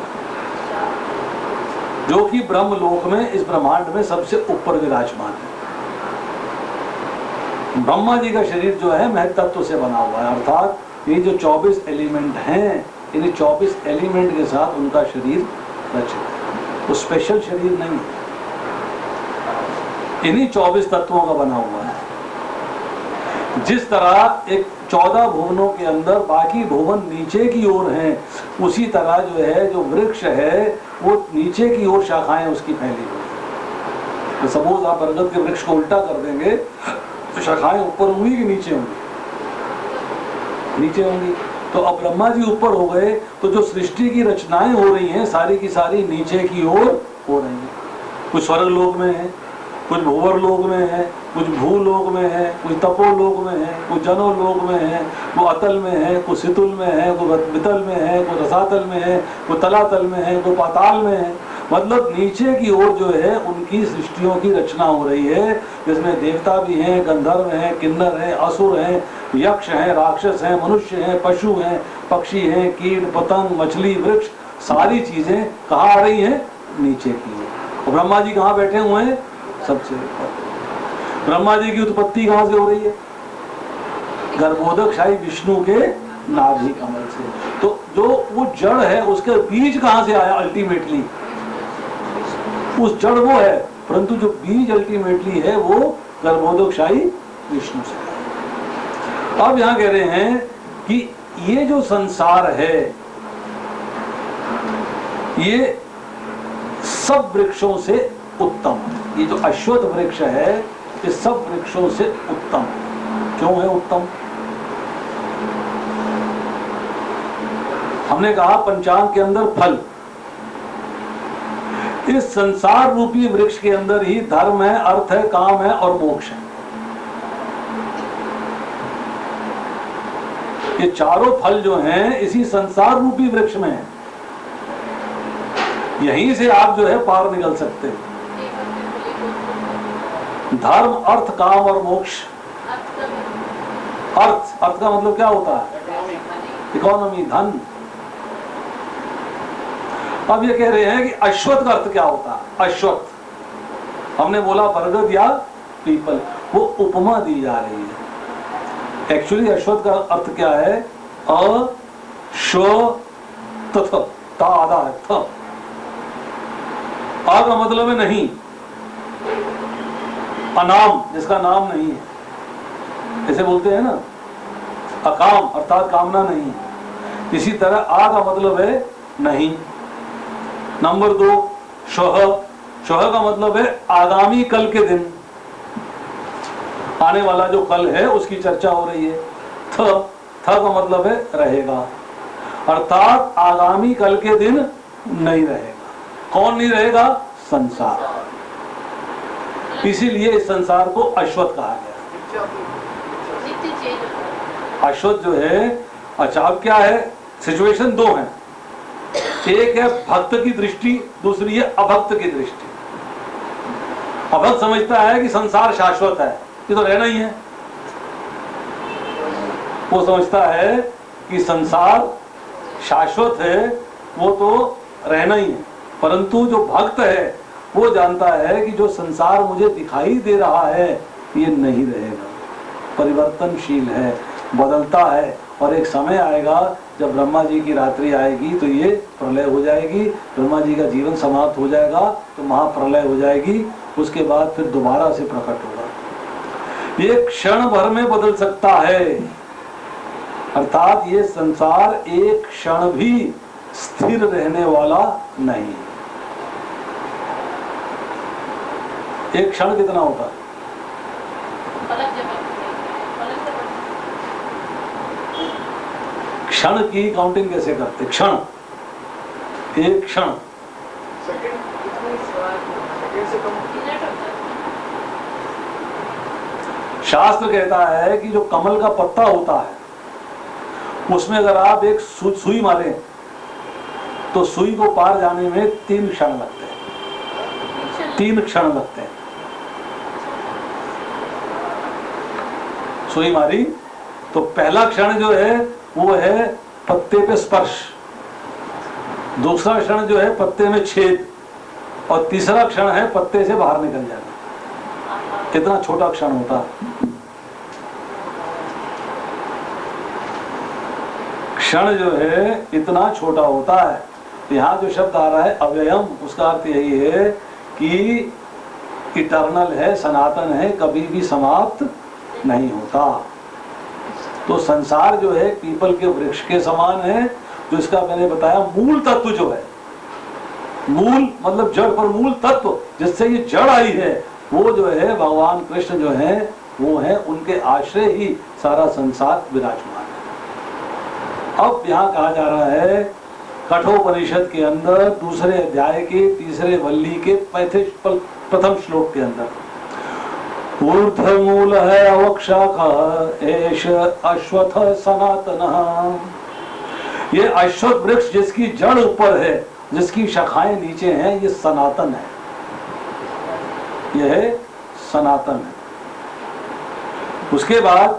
जो कि ब्रह्म लोक में, इस ब्रह्मांड में सबसे ऊपर विराजमान है। ब्रह्मा जी का शरीर जो है महत्त्व से बना हुआ है। अर्थात ये जो 24 एलिमेंट हैं, इन 24 एलिमेंट के साथ उनका शरीर रचित है। वो स्पेशल शरीर नहीं है, इन्हीं 24 तत्वों का बना हुआ है। जिस तरह एक 14 भुवनों के अंदर बाकी भुवन नीचे की ओर हैं, उसी तरह जो है जो वृक्ष है वो नीचे की ओर शाखाएं उसकी फैली हुई। तो सपोज आप बरगद के वृक्ष को उल्टा कर देंगे तो शाखाएं ऊपर होंगी कि नीचे होंगी? नीचे होंगी। तो अब ब्रह्मा जी ऊपर हो गए, तो जो सृष्टि की रचनाएं हो रही हैं सारी की सारी नीचे की ओर हो रही हैं। कुछ स्वर्ग लोक में है, कुछ भूवर लोक में है, कुछ भूलोक में है, कुछ तपोलोक में है, कुछ जनोलोक में है, वो अतल में है, कुछ सितुल में है, कोई वितल में है, कोई रसातल में है, कोई तलातल में है, कोई पाताल में है। मतलब नीचे की ओर जो है उनकी सृष्टियों की रचना हो रही है, जिसमें देवता भी हैं, गंधर्व हैं, किन्नर हैं, असुर हैं, यक्ष हैं, राक्षस हैं, मनुष्य हैं, पशु हैं, पक्षी हैं, कीट पतंग, मछली, वृक्ष, सारी चीजें कहाँ आ रही हैं? नीचे की ओर। और ब्रह्मा जी कहाँ बैठे हुए हैं? सबसे ऊपर। ब्रह्मा जी की उत्पत्ति कहाँ से हो रही है? गर्भोदकशाही विष्णु के नाभि कमल से। तो जो वो जड़ है उसके बीज कहाँ से आया? अल्टीमेटली उस जड़ वो है, परंतु जो बीज अल्टीमेटली है वो गर्भोदकशाही विष्णु से। अब यहां कह रहे हैं कि ये जो संसार है ये सब वृक्षों से उत्तम है। ये जो अश्वत्थ वृक्ष है ये सब वृक्षों से उत्तम है। क्यों है उत्तम? हमने कहा पंचांग के अंदर फल, इस संसार रूपी वृक्ष के अंदर ही धर्म है, अर्थ है, काम है और मोक्ष है। ये चारों फल जो हैं इसी संसार रूपी वृक्ष में है। यहीं से आप जो है पार निकल सकते हैं। धर्म, अर्थ, काम और मोक्ष। अर्थ का मतलब क्या होता है? इकोनॉमी, धन। अब ये कह रहे हैं कि अश्वत्थ का अर्थ क्या होता है? अश्वत्थ, हमने बोला बरगद या पीपल, वो उपमा दी जा रही है। एक्चुअली अश्वत्थ का अर्थ क्या है? ता आधा है, थ। आ का मतलब है नहीं, अनाम, जिसका नाम नहीं है, ऐसे बोलते हैं ना। अकाम अर्थात कामना नहीं। इसी तरह आ का मतलब है नहीं। नंबर 2 श्वः, श्वः का मतलब है आगामी कल के दिन, आने वाला जो कल है उसकी चर्चा हो रही है। थ का मतलब है रहेगा, अर्थात आगामी कल के दिन नहीं रहेगा। कौन नहीं रहेगा? संसार। इसीलिए इस संसार को अश्वत्थ कहा गया। अश्वत्थ जो है, अच्छा अब क्या है? सिचुएशन 2 है। एक है भक्त की दृष्टि, दूसरी है अभक्त की दृष्टि। अभक्त समझता है कि संसार शाश्वत है, ये तो रहना ही है। वो समझता है कि संसार शाश्वत है, वो तो रहना ही है। परंतु जो भक्त है वो जानता है कि जो संसार मुझे दिखाई दे रहा है ये नहीं रहेगा, परिवर्तनशील है, बदलता है। और एक समय आएगा जब ब्रह्मा जी की रात्रि आएगी तो ये प्रलय हो जाएगी, ब्रह्मा जी का जीवन समाप्त हो जाएगा तो महाप्रलय हो जाएगी। उसके बाद फिर दोबारा से प्रकट होगा। ये क्षण भर में बदल सकता है, अर्थात ये संसार एक क्षण भी स्थिर रहने वाला नहीं। एक क्षण कितना होता है? क्षण की काउंटिंग कैसे करते? क्षण, एक क्षण शास्त्र कहता है कि जो कमल का पत्ता होता है उसमें अगर आप एक सुई मारें तो सुई को पार जाने में 3 क्षण लगते हैं। 3 क्षण लगते हैं। सुई मारी तो पहला क्षण जो है वो है पत्ते पे स्पर्श, दूसरा क्षण जो है पत्ते में छेद, और तीसरा क्षण है पत्ते से बाहर निकल जाना। कितना छोटा क्षण होता है। क्षण जो है इतना छोटा होता है। यहाँ जो शब्द आ रहा है अव्ययम, उसका अर्थ यही है कि इटर्नल है, सनातन है, कभी भी समाप्त नहीं होता। तो संसार जो है पीपल के वृक्ष के समान है, जो इसका मैंने बताया मूल तत्व जो है, मूल मतलब जड़ पर मूल तत्व जिससे ये जड़ आई है, वो जो है भगवान कृष्ण जो है वो है, उनके आश्रय ही सारा संसार विराजमान है। अब यहाँ कहा जा रहा है कठोपनिषद के अंदर 2 अध्याय के 3 वल्ली के प्रथम श्लोक के अंदर, ऊर्ध्वमूल है अवक्षाखः एष अश्वत्थ सनातनः। ये अश्वत्थ वृक्ष जिसकी जड़ ऊपर है, जिसकी शाखाएं नीचे हैं, ये सनातन है, यह सनातन है। उसके बाद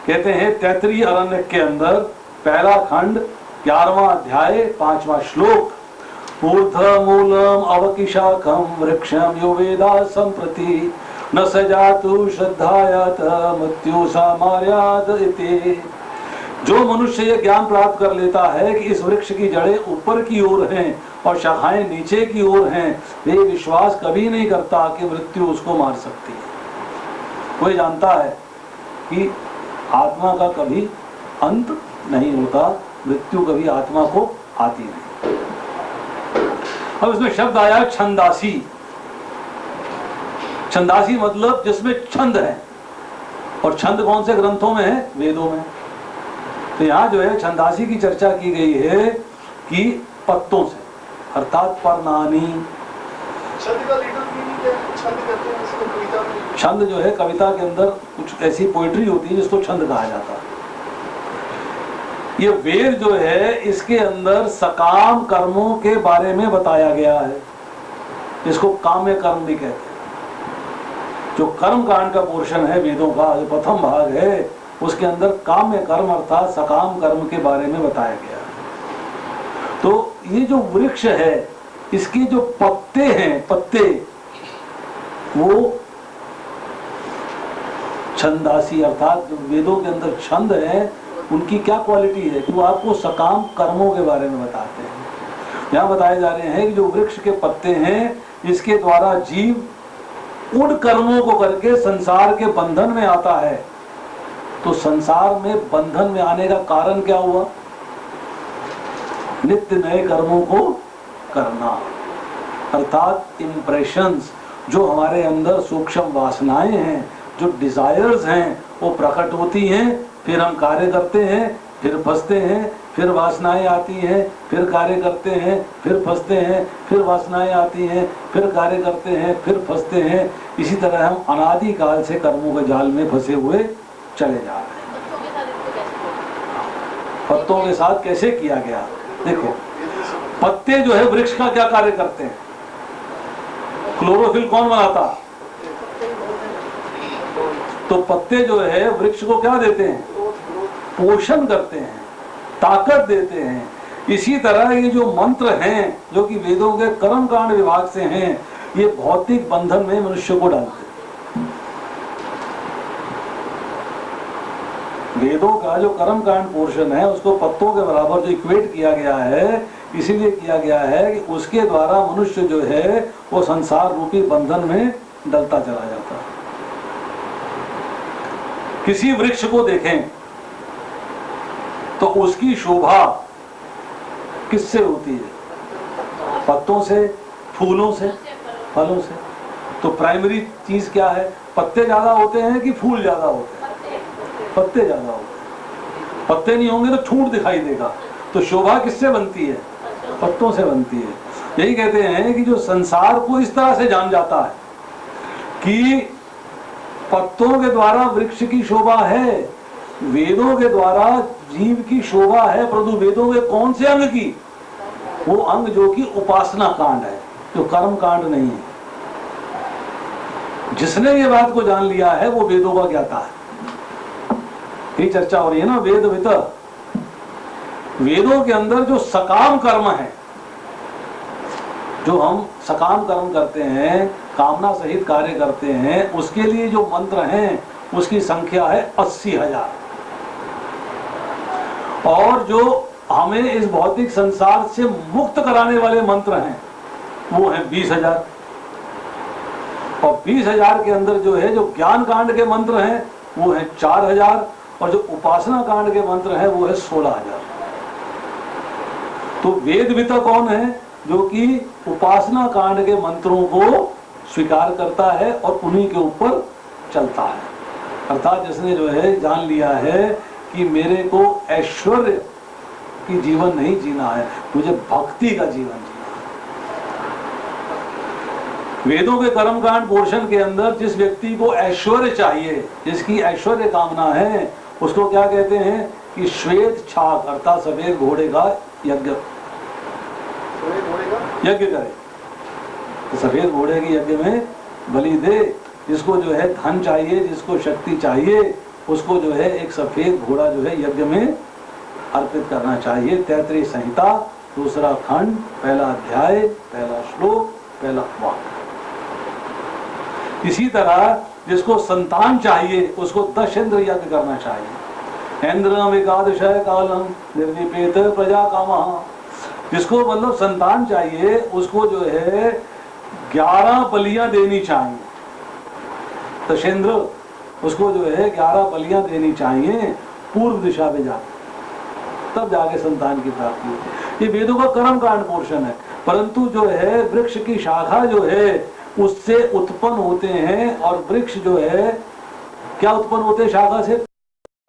कहते हैं तैत्तिरीय अरण्य के अंदर पहला खंड 11वां अध्याय 5वां श्लोक, ऊर्ध्वमूलम अवकिशाखम वृक्षम यो वेदा संप्रति न सजातु श्रद्धायात मृत्यु सामार्याद इति। जो मनुष्य ये ज्ञान प्राप्त कर लेता है कि इस वृक्ष की जड़ें ऊपर की ओर हैं और शाखाएं नीचे की ओर हैं, वे विश्वास कभी नहीं करता कि मृत्यु उसको मार सकती है। कोई जानता है कि आत्मा का कभी अंत नहीं होता, मृत्यु कभी आत्मा को आती नहीं। अब इसमें शब्द आया छंदासी। छंदासी मतलब जिसमें छंद है, और छंद कौन से ग्रंथों में है? वेदों में। तो यहाँ जो है छंदासी की चर्चा की गई है कि पत्तों से, अर्थात पर्णानी। छंद का लीडर मीनिंग क्या है? छंद कहते हैं इसको कविता में। छंद जो है कविता के अंदर कुछ ऐसी पोइट्री होती है जिसको छंद कहा जाता है। ये वेद जो है इसके अंदर सकाम कर्मों के बारे में बताया गया है। इसको काम्य कर्म भी कहते हैं। जो कर्म कांड का पोर्शन है वेदों का, जो प्रथम भाग है, उसके अंदर काम्य कर्म अर्थात सकाम कर्म के बारे में बताया गया है। तो ये जो वृक्ष है इसके जो पत्ते हैं, पत्ते वो छंदासी अर्थात जो वेदों के अंदर छंद है उनकी क्या क्वालिटी है कि वो आपको सकाम कर्मों के बारे में बताते हैं। यहाँ बताए जा रहे हैं कि जो वृक्ष के पत्ते हैं इसके द्वारा जीव उन कर्मों को करके संसार के बंधन में आता है। तो संसार में बंधन में आने का कारण क्या हुआ? नित्य नए कर्मों को करना, अर्थात इम्प्रेशंस, जो हमारे अंदर सूक्ष्म वासनाएं हैं, जो डिजायर्स हैं, वो प्रकट होती हैं, फिर हम कार्य करते हैं, फिर फंसते हैं, फिर वासनाएं आती हैं, फिर कार्य करते हैं, फिर फंसते हैं, फिर वासनाएं आती हैं, फिर कार्य करते हैं, फिर फंसते हैं। इसी तरह हम अनादि काल से कर्मों के जाल में फंसे हुए चले जा रहे हैं। पत्तों के साथ कैसे किया गया? देखो, पत्ते जो है वृक्ष का क्या कार्य करते हैं? क्लोरोफिल कौन बनाता? तो पत्ते जो है वृक्ष को क्या देते हैं? पोषण करते हैं, ताकत देते हैं। इसी तरह ये जो मंत्र हैं जो कि वेदों के कर्मकांड विभाग से हैं, ये भौतिक बंधन में मनुष्य को डालते हैं। वेदों का जो कर्मकांड पोर्शन है उसको पत्तों के बराबर जो इक्वेट किया गया है, इसीलिए किया गया है कि उसके द्वारा मनुष्य जो है वो संसार रूपी बंधन में डलता चला जाता है। किसी वृक्ष को देखें तो उसकी शोभा किससे होती है? पत्तों से, फूलों से, फलों से। तो प्राइमरी चीज क्या है? पत्ते ज्यादा होते हैं कि फूल ज्यादा होते हैं? पत्ते ज्यादा होते हैं। पत्ते नहीं होंगे तो ठूंठ दिखाई देगा। तो शोभा किससे बनती है? पत्तों से बनती है। यही कहते हैं कि जो संसार को इस तरह से जान जाता है कि पत्तों के द्वारा वृक्ष की शोभा है, वेदों के द्वारा जीव की शोभा है, परंतु वेदों के कौन से अंग की? वो अंग जो कि उपासना कांड है, जो कर्म कांड नहीं है। जिसने ये बात को जान लिया है वो वेदों का ज्ञाता है। ये चर्चा हो रही है ना वेद वित। वेदों के अंदर जो सकाम कर्म है, जो हम सकाम कर्म करते हैं, कामना सहित कार्य करते हैं, उसके लिए जो मंत्र हैं उसकी संख्या है 80,000। और जो हमें इस भौतिक संसार से मुक्त कराने वाले मंत्र हैं वो है 20,000। और 20,000 के अंदर जो है जो ज्ञान कांड के मंत्र हैं वो है 4,000, और जो उपासना कांड के मंत्र हैं वो है 16,000। तो वेदविता कौन है? जो कि उपासना कांड के मंत्रों को स्वीकार करता है और उन्हीं के ऊपर चलता है। अर्थात जिसने जो है जान लिया है कि मेरे को ऐश्वर्य की जीवन नहीं जीना है, मुझे भक्ति का जीवन जीना है। वेदों के कर्मकांड पोर्शन के अंदर जिस व्यक्ति को ऐश्वर्य चाहिए, जिसकी ऐश्वर्य कामना है, उसको क्या कहते हैं कि श्वेत छाक अर्थात सफेद घोड़े का यज्ञ करे। तो सफेद घोड़े के यज्ञ में बलि दे। जिसको जो है धन चाहिए, जिसको शक्ति चाहिए, उसको जो है एक सफेद घोड़ा जो है यज्ञ में अर्पित करना चाहिए। तैत्तिरीय संहिता 2 खंड 1 अध्याय 1 श्लोक 1 वाक्य। इसी तरह जिसको संतान चाहिए उसको 10 इंद्र यज्ञ करना चाहिए। इंद्रम एकादशय कालम निर्विपेत प्रजा कामः। जिसको मतलब संतान चाहिए उसको जो है 11 बलियां देनी चाहिए। दशेंद्र उसको जो है 11 बलियां देनी चाहिए पूर्व दिशा में जाकर, तब जाके संतान की प्राप्ति होती है। ये वेदों का कर्म कांड पोर्शन है। परंतु जो है वृक्ष की शाखा जो है उससे उत्पन्न होते हैं, और वृक्ष जो है क्या उत्पन्न होते हैं शाखा से?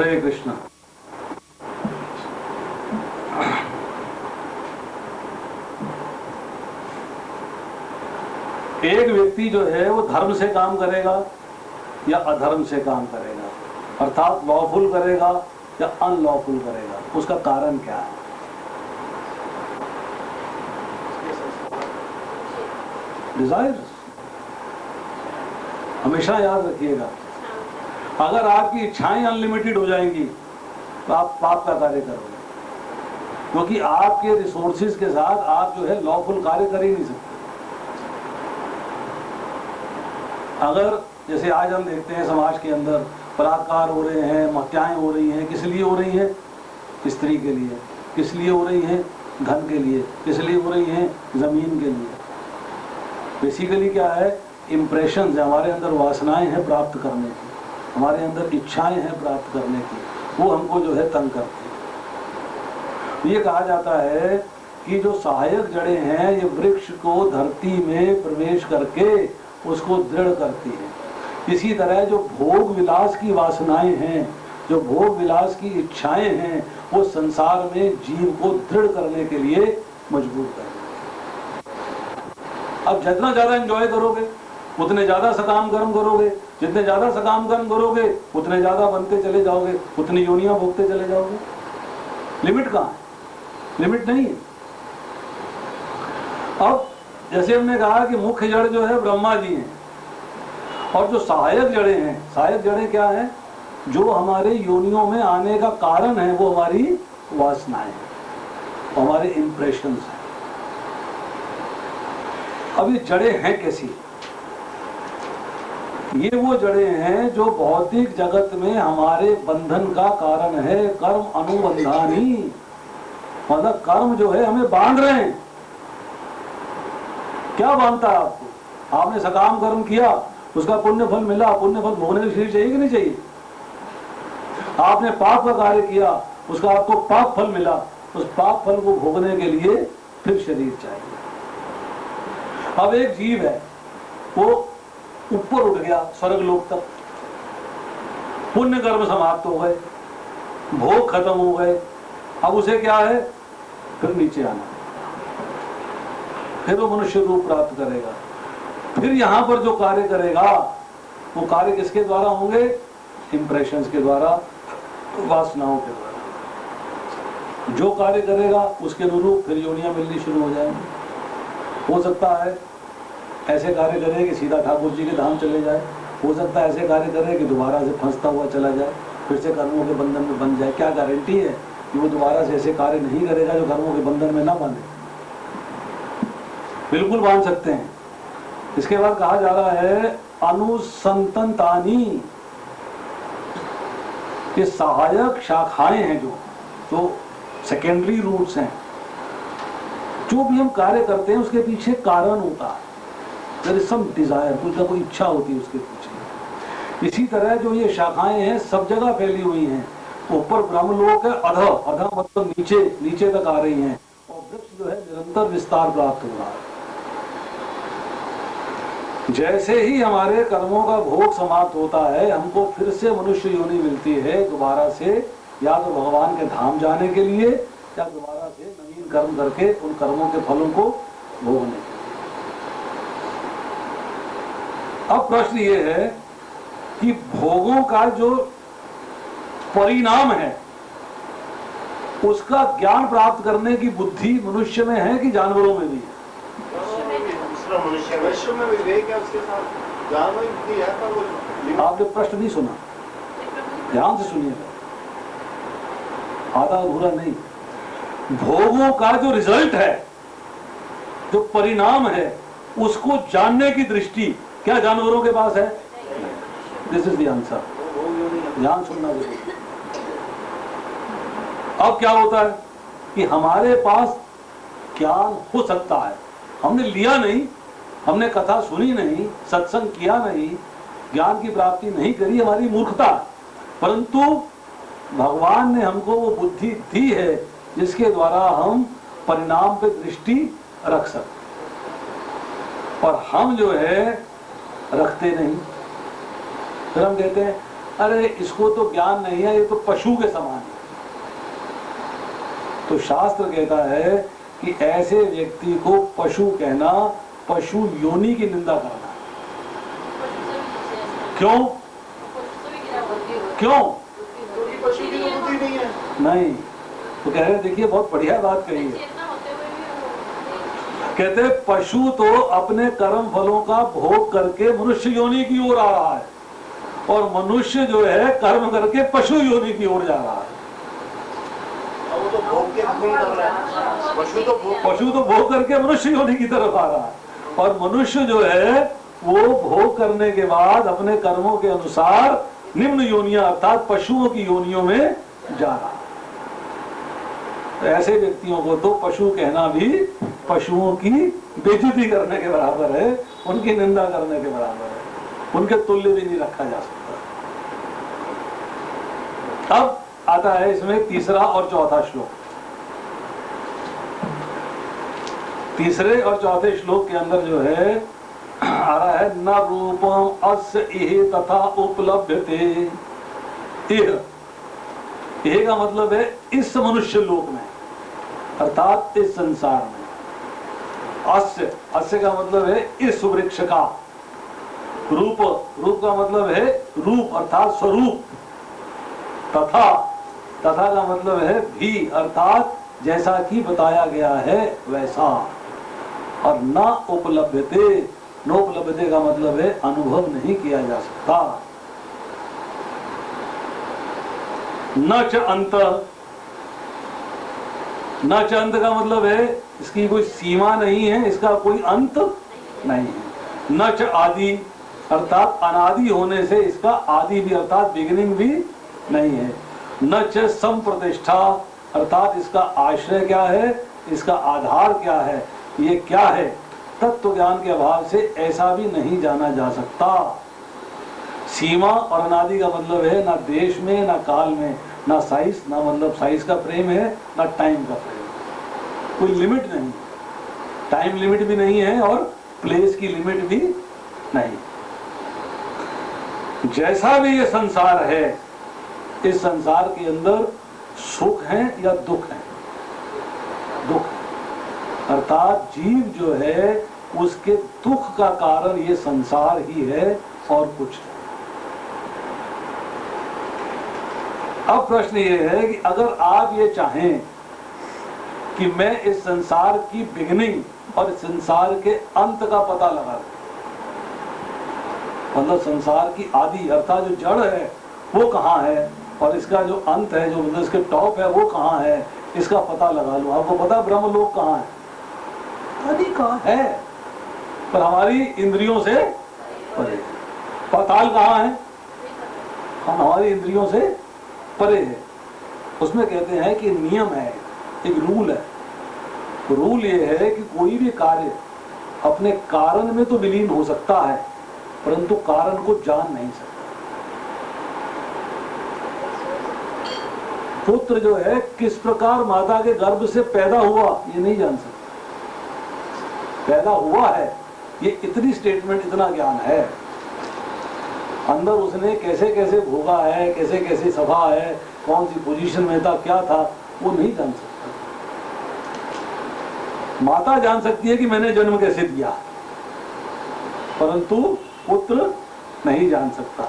हरे कृष्ण। एक व्यक्ति जो है वो धर्म से काम करेगा या अधर्म से काम करेगा, अर्थात लॉफुल करेगा या अनलॉफुल करेगा? उसका कारण क्या है? डिजायर्स। हमेशा याद रखिएगा, अगर आपकी इच्छाएं अनलिमिटेड हो जाएंगी तो आप पाप का कार्य करोगे, क्योंकि आपके रिसोर्सेज के साथ आप जो है लॉफुल कार्य कर ही नहीं सकते। अगर जैसे आज हम देखते हैं समाज के अंदर बलात्कार हो रहे हैं, हत्याएं हो रही हैं, किस लिए हो रही हैं? स्त्री के लिए। किस लिए हो रही हैं? धन के लिए। किस लिए हो रही हैं? जमीन के लिए। बेसिकली क्या है? इम्प्रेशन है, हमारे अंदर वासनाएं हैं प्राप्त करने की, हमारे अंदर इच्छाएं हैं प्राप्त करने की, वो हमको जो है तंग करती है। ये कहा जाता है कि जो सहायक जड़ें हैं ये वृक्ष को धरती में प्रवेश करके उसको दृढ़ करती है। इसी तरह जो भोग विलास की वासनाएं हैं, जो भोग विलास की इच्छाएं हैं, वो संसार में जीव को दृढ़ करने के लिए मजबूर करती है। अब जितना ज्यादा एंजॉय करोगे उतने ज्यादा सकाम कर्म करोगे, जितने ज्यादा सकाम कर्म करोगे उतने ज्यादा बनते चले जाओगे, उतनी योनियां भोगते चले जाओगे। लिमिट कहाँ है? लिमिट नहीं है। अब जैसे हमने कहा कि मुख्य जड़ जो है ब्रह्मा जी हैं, और जो सहायक जड़ें हैं, सहायक जड़ें क्या हैं? जो हमारे योनियों में आने का कारण है वो हमारी वासनाएं हैं, हमारे इंप्रेशंस हैं। अब ये जड़ें हैं कैसी? ये वो जड़ें हैं जो भौतिक जगत में हमारे बंधन का कारण है। कर्म अनुबंधानी, मतलब कर्म जो है हमें बांध रहे हैं। क्या बांधता है आपको? आपने सकाम कर्म किया, उसका पुण्य फल मिला, पुण्य फल भोगने के शरीर चाहिए कि नहीं चाहिए? आपने पाप का कार्य किया, उसका आपको पाप फल मिला, उस पाप फल को भोगने के लिए फिर शरीर चाहिए। अब एक जीव है, वो ऊपर उठ गया स्वर्ग लोक तक, पुण्य कर्म समाप्त हो गए, भोग खत्म हो गए, अब उसे क्या है? फिर नीचे आना, फिर वो मनुष्य रूप प्राप्त करेगा। फिर यहां पर जो कार्य करेगा वो कार्य किसके द्वारा होंगे? इंप्रेशंस के द्वारा, वासनाओं के द्वारा। जो कार्य करेगा उसके अनुरूप फिर योनियां मिलनी शुरू हो जाएंगी। हो सकता है ऐसे कार्य करे कि सीधा ठाकुर जी के धाम चले जाए, हो सकता है ऐसे कार्य करे कि दोबारा से फंसता हुआ चला जाए, फिर से कर्मों के बंधन में बंध जाए। क्या गारंटी है कि वो दोबारा से ऐसे कार्य नहीं करेगा जो कर्मों के बंधन में ना बंधे? बिल्कुल बांध सकते हैं। इसके बाद कहा जा रहा है अनुसंतंतानी, ये सहायक शाखाएं हैं जो सेकेंडरी रूट्स हैं। जो भी हम कार्य करते हैं उसके पीछे कारण होता है, देयर इज सम डिजायर, कुछ ना कोई इच्छा होती है उसके पीछे। इसी तरह जो ये शाखाएं हैं सब जगह फैली हुई हैं। ऊपर ब्रह्मलोक है, अध मतलब नीचे तक आ रही हैं, और वृक्ष जो है निरंतर विस्तार प्राप्त हो रहा है। जैसे ही हमारे कर्मों का भोग समाप्त होता है, हमको फिर से मनुष्य योनि मिलती है दोबारा से, या तो भगवान के धाम जाने के लिए या दोबारा से नवीन कर्म करके उन कर्मों के फलों को भोगने के लिए। अब प्रश्न ये है कि भोगों का जो परिणाम है उसका ज्ञान प्राप्त करने की बुद्धि मनुष्य में है कि जानवरों में भी है? मनुष्य में विवेक है, उसके साथ जानवर भी है, पर वो आपने प्रश्न नहीं सुना, ध्यान से सुनिएगा, आधा अधूरा नहीं। भोगों का जो रिजल्ट है, जो परिणाम है, उसको जानने की दृष्टि क्या जानवरों के पास है? This is the answer. ध्यान सुनना जरूरी। अब क्या होता है कि हमारे पास ज्ञान हो सकता है, हमने लिया नहीं, हमने कथा सुनी नहीं, सत्संग किया नहीं, ज्ञान की प्राप्ति नहीं करी, हमारी मूर्खता। परंतु भगवान ने हमको वो बुद्धि दी है जिसके द्वारा हम परिणाम पे दृष्टि रख सकते, और हम जो है रखते नहीं। फिर हम कहते हैं अरे इसको तो ज्ञान नहीं है, ये तो पशु के समान है। तो शास्त्र कहता है कि ऐसे व्यक्ति को पशु कहना, पशु योनि की निंदा करना। क्यों? क्यों? क्योंकि पशु की तो बुद्धि नहीं नहीं। तो कह रहे हैं देखिए बहुत बढ़िया बात कही है। कहते हैं पशु तो अपने कर्म फलों का भोग करके मनुष्य योनि की ओर आ रहा है, और मनुष्य जो है कर्म करके पशु योनि की ओर जा रहा है। वो तो भोग के गुण कर रहा है, पशु तो भोग करके मनुष्य योनि की तरफ आ रहा है, और मनुष्य जो है वो भोग करने के बाद अपने कर्मों के अनुसार निम्न योनियां अर्थात पशुओं की योनियों में जा रहा है। तो ऐसे व्यक्तियों को तो पशु कहना भी पशुओं की बेइज्जती करने के बराबर है, उनकी निंदा करने के बराबर है, उनके तुल्य भी नहीं रखा जा सकता। अब आता है इसमें तीसरा और चौथा श्लोक। तीसरे और चौथे श्लोक के अंदर जो है आ रहा है न रूपम अस्य इह तथा उपलभ्यते। इह का मतलब है इस मनुष्य लोक में, अर्थात इस संसार में। अस्य, अस्य का मतलब है इस वृक्ष का। रूप, रूप का मतलब है रूप अर्थात स्वरूप। तथा, तथा का मतलब है भी अर्थात जैसा कि बताया गया है वैसा। और न उपलब्धते, नोपलब्धते का मतलब है अनुभव नहीं किया जा सकता। न च अंत, न च अंत का मतलब है इसकी कोई सीमा नहीं है, इसका कोई अंत नहीं है। न च आदि अर्थात अनादि होने से इसका आदि भी अर्थात बिगिनिंग भी नहीं है। न च संप्रतिष्ठा अर्थात इसका आश्रय क्या है, इसका आधार क्या है, ये क्या है, तत्व ज्ञान के अभाव से ऐसा भी नहीं जाना जा सकता। सीमा और अनादि का मतलब है ना देश में ना काल में, ना साइज, ना मतलब साइज का प्रेम है, ना टाइम का प्रेम, कोई लिमिट नहीं, टाइम लिमिट भी नहीं है और प्लेस की लिमिट भी नहीं। जैसा भी ये संसार है, इस संसार के अंदर सुख है या दुख है, दुख अर्थात जीव जो है उसके दुख का कारण ये संसार ही है और कुछ है। अब प्रश्न ये है कि अगर आप ये चाहें कि मैं इस संसार की बिगिनिंग और संसार के अंत का पता लगा दूं, मतलब संसार की आदि अर्थात जो जड़ है वो कहाँ है और इसका जो अंत है, जो मतलब इसके टॉप है वो कहाँ है, इसका पता लगा लूं। आपको पता ब्रह्मलोक कहाँ है, आदि कहाँ है, पर हमारी इंद्रियों से परे। पाताल कहाँ है, हमारी इंद्रियों से परे है। उसमें कहते हैं कि नियम है, एक रूल है। रूल ये है कि कोई भी कार्य अपने कारण में तो विलीन हो सकता है परंतु कारण को जान नहीं सकता। पुत्र जो है किस प्रकार माता के गर्भ से पैदा हुआ ये नहीं जान सकता, पैदा हुआ है ये इतनी स्टेटमेंट, इतना ज्ञान है। अंदर उसने कैसे कैसे भोगा है, कैसे कैसे सभा है, कौन सी पोजीशन में था, क्या था, वो नहीं जान सकता। माता जान सकती है कि मैंने जन्म कैसे दिया, परंतु पुत्र नहीं जान सकता।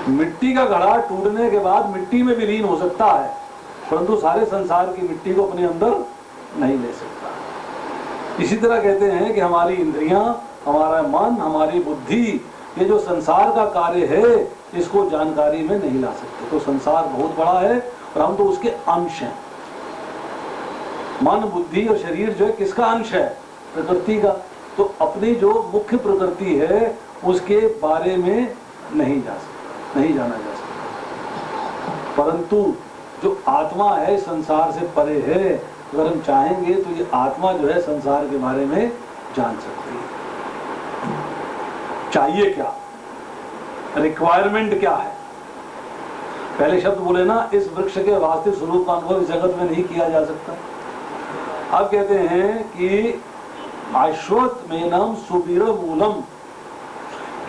मिट्टी का घड़ा टूटने के बाद मिट्टी में विलीन हो सकता है परंतु सारे संसार की मिट्टी को अपने अंदर नहीं ले सकता। इसी तरह कहते हैं कि हमारी इंद्रियां, हमारा मन, हमारी बुद्धि, ये जो संसार का कार्य है इसको जानकारी में नहीं ला सकते। तो संसार बहुत बड़ा है और हम तो उसके अंश हैं। मन, बुद्धि और शरीर जो है किसका अंश है, प्रकृति का। तो अपनी जो मुख्य प्रकृति है उसके बारे में नहीं जा सकता, नहीं जाना जा सकता। परंतु जो आत्मा है संसार से परे है, अगर हम चाहेंगे तो ये आत्मा जो है संसार के बारे में जान सकती है। चाहिए क्या, रिक्वायरमेंट क्या है। पहले शब्द बोले ना, इस वृक्ष के वास्तविक स्वरूप का अनुभव इस जगत में नहीं किया जा सकता। अब कहते हैं कि अश्वत्थमेनम सुबीर मूलम,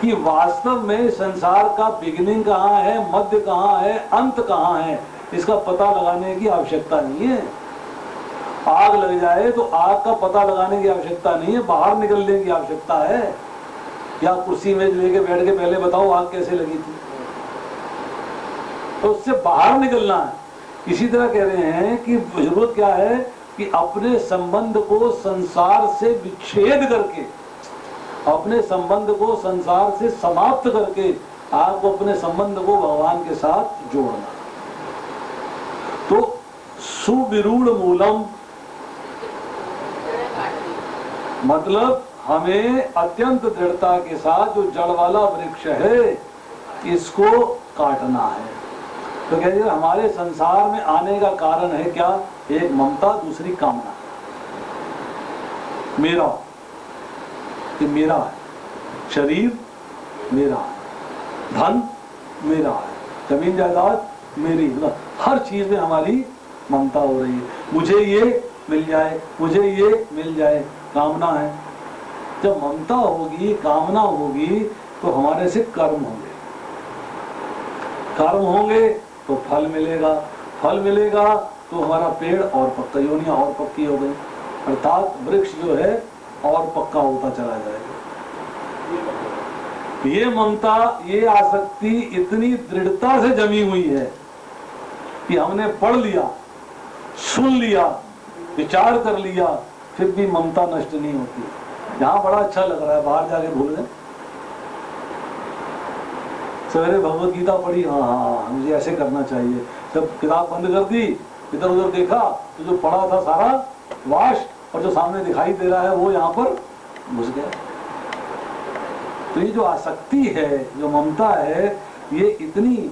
कि वास्तव में संसार का बिगिनिंग कहाँ है, मध्य कहाँ है, अंत कहाँ है, इसका पता लगाने की आवश्यकता नहीं है। आग लग जाए तो आग का पता लगाने की आवश्यकता नहीं है, बाहर निकलने की आवश्यकता है। या कुर्सी मेज लेके बैठ के पहले बताओ आग कैसे लगी थी, तो उससे बाहर निकलना है। इसी तरह कह रहे हैं कि जरूरत क्या है कि अपने संबंध को संसार से विच्छेद करके, अपने संबंध को संसार से समाप्त करके आपको अपने संबंध को भगवान के साथ जोड़ना। तो सुविरूढ़ मूलम मतलब हमें अत्यंत दृढ़ता के साथ जो जड़ वाला वृक्ष है इसको काटना है। तो कह दिया हमारे संसार में आने का कारण है क्या? एक ममता, दूसरी कामना। मेरा, कि मेरा है, शरीर मेरा है, धन मेरा है, जमीन जायदाद मेरी, मतलब हर चीज में हमारी ममता हो रही है। मुझे ये मिल जाए, मुझे ये मिल जाए, कामना है। जब ममता होगी, कामना होगी तो हमारे से कर्म होंगे, कर्म होंगे तो फल मिलेगा, फल मिलेगा तो हमारा पेड़ और पक्का, योनियां और पक्की हो गई, अर्थात वृक्ष जो है और पक्का होता चला जाएगा। ये ममता, ये आसक्ति इतनी दृढ़ता से जमी हुई है कि हमने पढ़ लिया, सुन लिया, विचार कर लिया, फिर भी ममता नष्ट नहीं होती। यहाँ बड़ा अच्छा लग रहा है, बाहर जाके भूल गए। सवेरे भगवत गीता पढ़ी, हाँ मुझे ऐसे करना चाहिए। जब किताब बंद कर दी, इधर उधर देखा तो जो पढ़ा था सारा वाश, और जो सामने दिखाई दे रहा है वो यहाँ पर घुस गया। तो ये जो आसक्ति है, जो ममता है, ये इतनी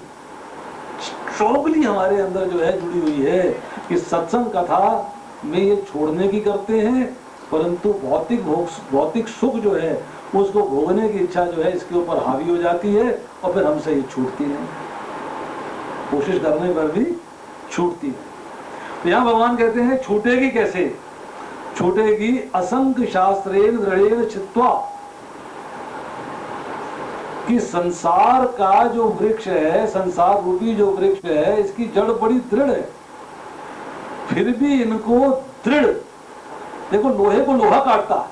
स्ट्रॉन्गली हमारे अंदर जो है जुड़ी हुई है कि सत्संग कथा में ये छोड़ने की करते हैं, परंतु भौतिक सुख जो है उसको भोगने की इच्छा जो है इसके ऊपर हावी हो जाती है और फिर हमसे ये छूटती नहीं, कोशिश करने पर भी छूटती है। तो यहाँ भगवान कहते हैं छूटेगी कैसे? छूटेगी असंख्य शास्त्रेण दृढ़ेन चित्वा, कि संसार का जो वृक्ष है, संसार रूपी जो वृक्ष है, इसकी जड़ बड़ी दृढ़ है, फिर भी इनको दृढ़, देखो लोहे को लोहा काटता है,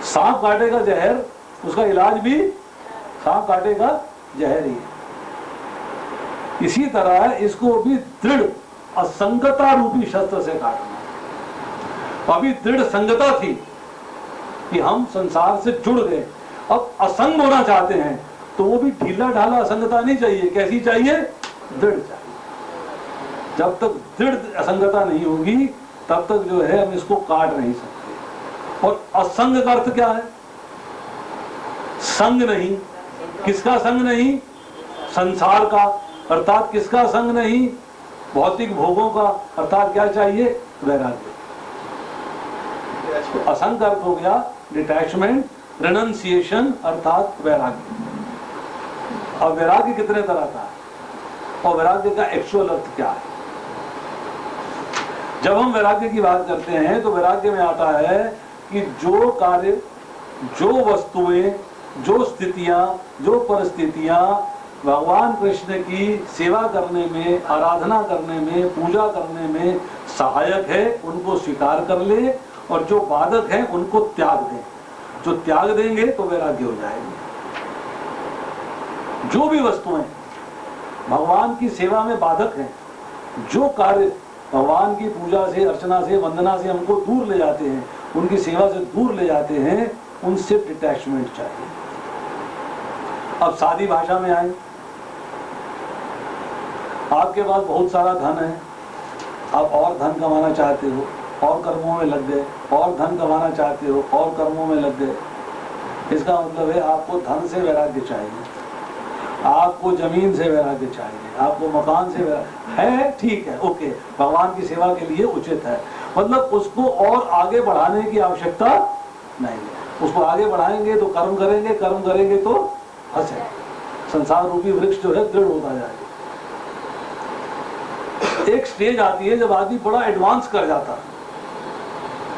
सांप काटेगा जहर, उसका इलाज भी सांप काटेगा जहर ही है। इसी तरह इसको भी दृढ़ असंगता रूपी शस्त्र से काटना। अभी दृढ़ संगता थी कि हम संसार से जुड़ गए, अब असंग होना चाहते हैं तो वो भी ढीला ढाला असंगता नहीं चाहिए। कैसी चाहिए? दृढ़ चाहिए। जब तक दृढ़ असंगता नहीं होगी तब तक जो है हम इसको काट नहीं सकते। और असंग का अर्थ क्या है? संग नहीं। किसका संग नहीं? संसार का, अर्थात किसका संग नहीं? भौतिक भोगों का, अर्थात क्या चाहिए? वैराग्य। तो असंग का अर्थ हो गया डिटैचमेंट, रेनंसिएशन, अर्थात वैराग्य। अब वैराग्य कितने तरह का है और वैराग्य का एक्चुअल अर्थ क्या है? जब हम वैराग्य की बात करते हैं तो वैराग्य में आता है कि जो कार्य, जो वस्तुएं, जो स्थितियां, जो परिस्थितियां भगवान कृष्ण की सेवा करने में, आराधना करने में, पूजा करने में सहायक है, उनको स्वीकार कर ले, और जो बाधक है उनको त्याग दें। जो त्याग देंगे तो वैराग्य हो जाएंगे। जो भी वस्तुएं भगवान की सेवा में बाधक हैं, जो कार्य भगवान की पूजा से, अर्चना से, वंदना से हमको दूर ले जाते हैं, उनकी सेवा से दूर ले जाते हैं, उनसे डिटैचमेंट चाहिए। अब सादी भाषा में आए, आपके पास बहुत सारा धन है, आप और धन कमाना चाहते हो, और कर्मों में लग गए, और धन कमाना चाहते हो, और कर्मों में लग गए। इसका मतलब है आपको धन से वैराग्य चाहिए, आपको जमीन से वैराग्य चाहिए, आपको मकान से वैराग्य है, ठीक है, ओके, भगवान की सेवा के लिए उचित है। मतलब उसको और आगे बढ़ाने की आवश्यकता नहीं है। उसको आगे बढ़ाएंगे तो कर्म करेंगे, कर्म करेंगे तो हंसे, संसार रूपी वृक्ष जो है दृढ़ होता जाएगा। एक स्टेज आती है जब आदमी बड़ा एडवांस कर जाता है,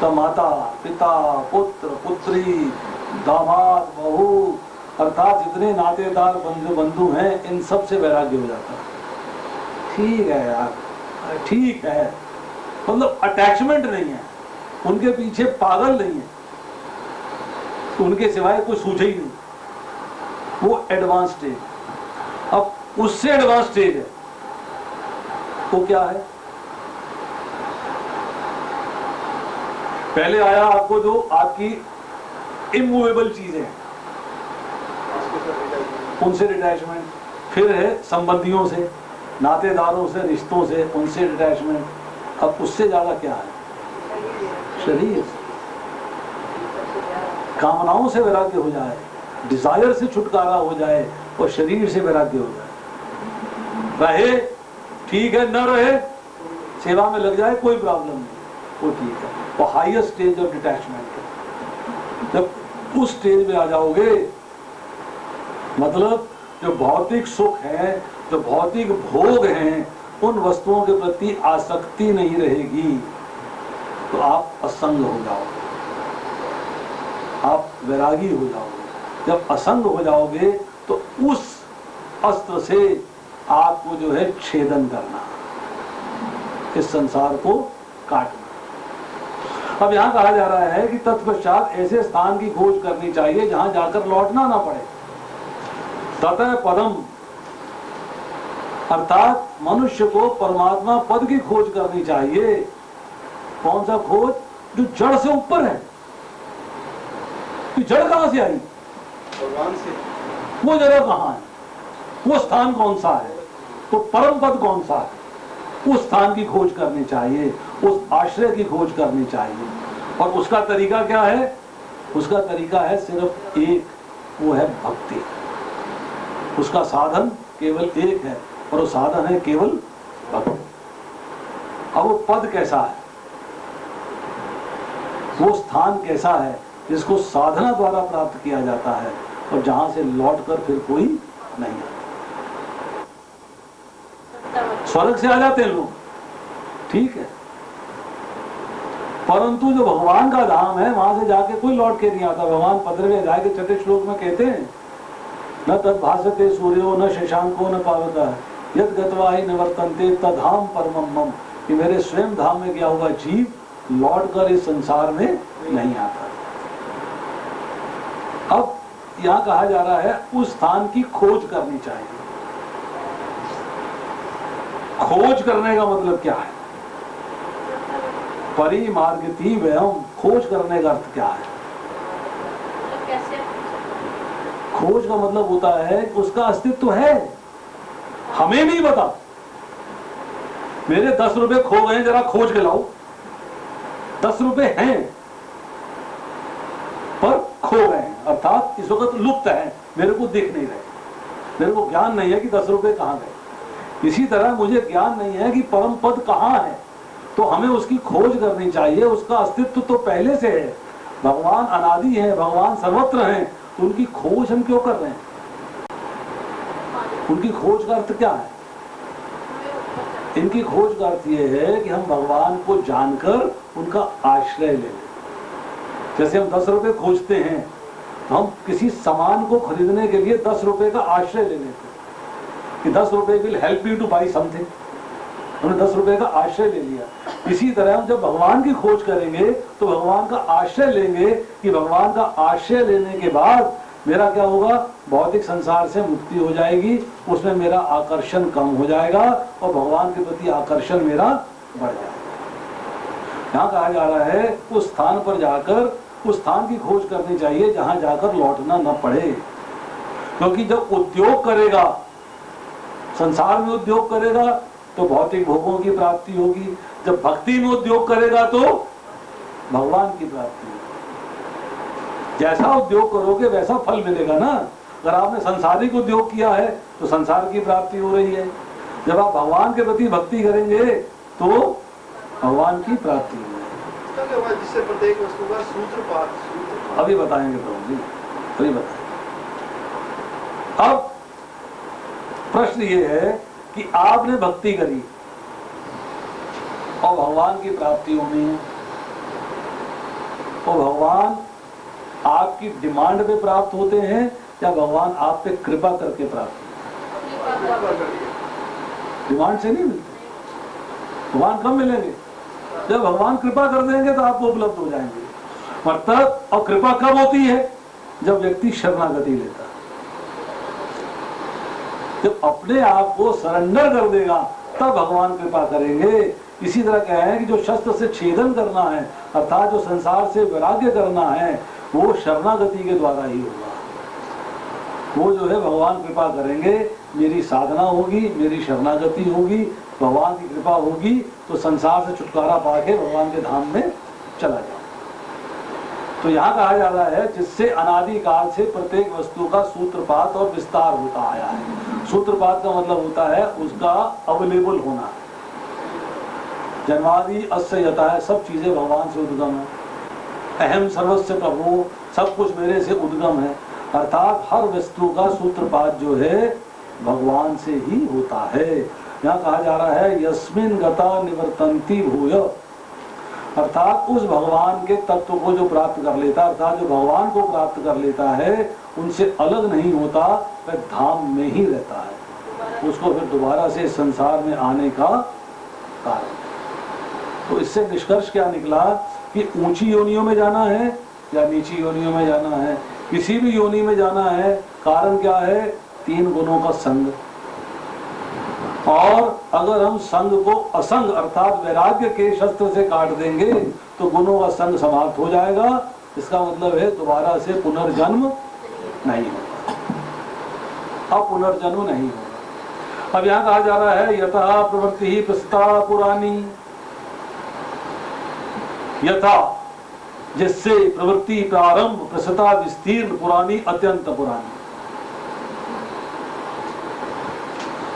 तो माता, पिता, पुत्र, पुत्री, दामाद, बहू, अर्थात जितने नातेदार बंधु हैं, इन सब से वैराग्य हो जाता है। ठीक है यार, ठीक है, मतलब अटैचमेंट नहीं है, उनके पीछे पागल नहीं है, उनके सिवाय कोई सूझे ही नहीं। वो एडवांस स्टेज। अब उससे एडवांस स्टेज है। वो क्या है? पहले आया आपको जो आपकी इमूवेबल चीजें हैं, उनसे डिटैचमेंट। फिर है संबंधियों से, नातेदारों से, रिश्तों से, उनसे डिटैचमेंट। अब उससे ज्यादा क्या है? शरीर। कामनाओं से वैराग्य हो जाए, डिजायर से छुटकारा हो जाए और शरीर से वैराग्य हो जाए। रहे ठीक है, न रहे सेवा में लग जाए, कोई प्रॉब्लम नहीं, वो ठीक है। वो हाईएस्ट स्टेज ऑफ डिटैचमेंट है। जब उस स्टेज में आ जाओगे, मतलब जो भौतिक सुख है, जो भौतिक भोग हैं, उन वस्तुओं के प्रति आसक्ति नहीं रहेगी, तो आप असंग हो जाओगे, आप वैरागी हो जाओगे। जब असंग हो जाओगे तो उस अस्त्र से आपको जो है छेदन करना, इस संसार को काटना। अब यहां कहा जा रहा है कि तत्पश्चात ऐसे स्थान की खोज करनी चाहिए जहां जाकर लौटना ना पड़े। ततः पदम, अर्थात मनुष्य को परमात्मा पद की खोज करनी चाहिए। कौन सा खोज? जो जड़ से ऊपर है। कि जड़ कहां से आई? भगवान से। वो जगह कहां है? वो स्थान कौन सा है? तो परम पद कौन सा है? उस स्थान की खोज करनी चाहिए, उस आश्रय की खोज करनी चाहिए। और उसका तरीका क्या है? उसका तरीका है सिर्फ एक, वो है भक्ति। उसका साधन केवल एक है और वो साधन है केवल भक्ति। अब वो पद कैसा है, वो स्थान कैसा है जिसको साधना द्वारा प्राप्त किया जाता है और जहां से लौटकर फिर कोई नहीं आता। स्वर्ग से आ जाते हैं लोग, ठीक है, परंतु जो भगवान का धाम है वहां से जाके कोई लौट के नहीं आता। भगवान 15वें अध्याय के 6ठे श्लोक में कहते हैं, न तद भासते सूर्यो न शशांको न पावकः यद गत्वा हि निवर्तन्ते तद्धाम परमं मम। कि मेरे स्वयं धाम में गया हुआ जीव लौटकर इस संसार में नहीं आता। अब यहाँ कहा जा रहा है उस स्थान की खोज करनी चाहिए। खोज करने का मतलब क्या है? परिमार्गति व्ययम, खोज करने का अर्थ क्या है? खोज का मतलब होता है कि उसका अस्तित्व है, हमें नहीं पता। मेरे 10 रुपए खो गए, जरा खोज के लाओ। 10 रुपए हैं पर खो गए, अर्थात इस वक्त लुप्त है, मेरे को दिख नहीं रहे, मेरे को ज्ञान नहीं है कि 10 रुपए कहां गए। इसी तरह मुझे ज्ञान नहीं है कि परम पद कहां है, तो हमें उसकी खोज करनी चाहिए। उसका अस्तित्व तो पहले से है, भगवान अनादि है, भगवान सर्वत्र हैं, तो उनकी खोज हम क्यों कर रहे हैं? उनकी खोज का अर्थ क्या है? इनकी खोज का अर्थ यह है कि हम भगवान को जानकर उनका आश्रय ले लें। जैसे हम 10 रुपए खोजते हैं, हम किसी सामान को खरीदने के लिए 10 रुपए का आश्रय ले लेते हैं कि 10 रुपए will help you two by something. हमने 10 रुपए का आश्रय ले लिया। इसी तरह हम जब भगवान की खोज करेंगे तो भगवान का आश्रय लेंगे कि भगवान का आश्रय लेने के बाद मेरा क्या होगा? भौतिक संसार से मुक्ति हो जाएगी, उसमें मेरा आकर्षण कम हो जाएगा और भगवान के प्रति आकर्षण मेरा बढ़ जाएगा। यहाँ कहा जा रहा है उस स्थान पर जाकर उस स्थान की खोज करनी चाहिए जहां जाकर लौटना न पड़े। क्योंकि जब उद्योग करेगा, संसार में उद्योग करेगा तो भौतिक भोगों की प्राप्ति होगी, जब भक्ति में उद्योग करेगा तो भगवान की प्राप्ति होगी। जैसा उद्योग करोगे वैसा फल मिलेगा ना। अगर आपने सांसारिक उद्योग किया है तो संसार की प्राप्ति हो रही है, जब आप भगवान के प्रति भक्ति करेंगे तो भगवान की प्राप्ति होगी। जिससे प्रत्येक वस्तु का सूत्रपात अभी बताएंगे प्रभु जी, अभी बताएंगे। अब प्रश्न ये है कि आपने भक्ति करी और भगवान की प्राप्ति होनी है, तो भगवान आपकी डिमांड पे प्राप्त होते हैं या भगवान आप पे कृपा करके प्राप्त होते हैं? डिमांड से नहीं मिलते। भगवान कब मिलेंगे? जब भगवान कृपा कर देंगे तो आपको उपलब्ध हो जाएंगे। मतलब और कृपा कब होती है? जब व्यक्ति शरणागति लेता है। जब अपने आप को सरेंडर कर देगा तब भगवान कृपा करेंगे। इसी तरह क्या है कि जो शस्त्र से छेदन करना है अर्थात जो संसार से वैराग्य करना है वो शरणागति के द्वारा ही होगा। वो जो है भगवान कृपा करेंगे, मेरी साधना होगी, मेरी शरणागति होगी, भगवान की कृपा होगी तो संसार से छुटकारा पाके भगवान के धाम में चला जाओ। तो यहाँ कहा जा रहा है जिससे अनादिकाल से प्रत्येक वस्तु का सूत्रपात और विस्तार होता आया है। सूत्रपात का मतलब होता है उसका अवेलेबल होना। जन्मादि अस्य यथा है, सब चीजें भगवान से उद्गम है। अहम सर्वस्य प्रभु, सब कुछ मेरे से उद्गम है। अर्थात हर वस्तु का सूत्रपात जो है भगवान से ही होता है। यहाँ कहा जा रहा है यस्मिन गता निवर्तन्ति भूय, अर्थात उस भगवान के तत्व को जो प्राप्त कर लेता, अर्थात जो भगवान को प्राप्त कर लेता है उनसे अलग नहीं होता, वह धाम में ही रहता है। उसको फिर दोबारा से संसार में आने का कारण। तो इससे निष्कर्ष क्या निकला कि ऊंची योनियों में जाना है या नीची योनियों में जाना है, किसी भी योनि में जाना है, कारण क्या है? 3 गुणों का संग। और अगर हम संग को असंग अर्थात वैराग्य के शस्त्र से काट देंगे तो गुणों का संग समाप्त हो जाएगा। इसका मतलब है दोबारा से पुनर्जन्म नहीं होगा, अब पुनर्जन्म नहीं होगा। अब यहाँ कहा जा रहा है यथा प्रवृत्ति ही प्रसता पुरानी, यथा जिससे प्रवृत्ति प्रारंभ प्रसता विस्तीर्ण पुरानी अत्यंत पुरानी।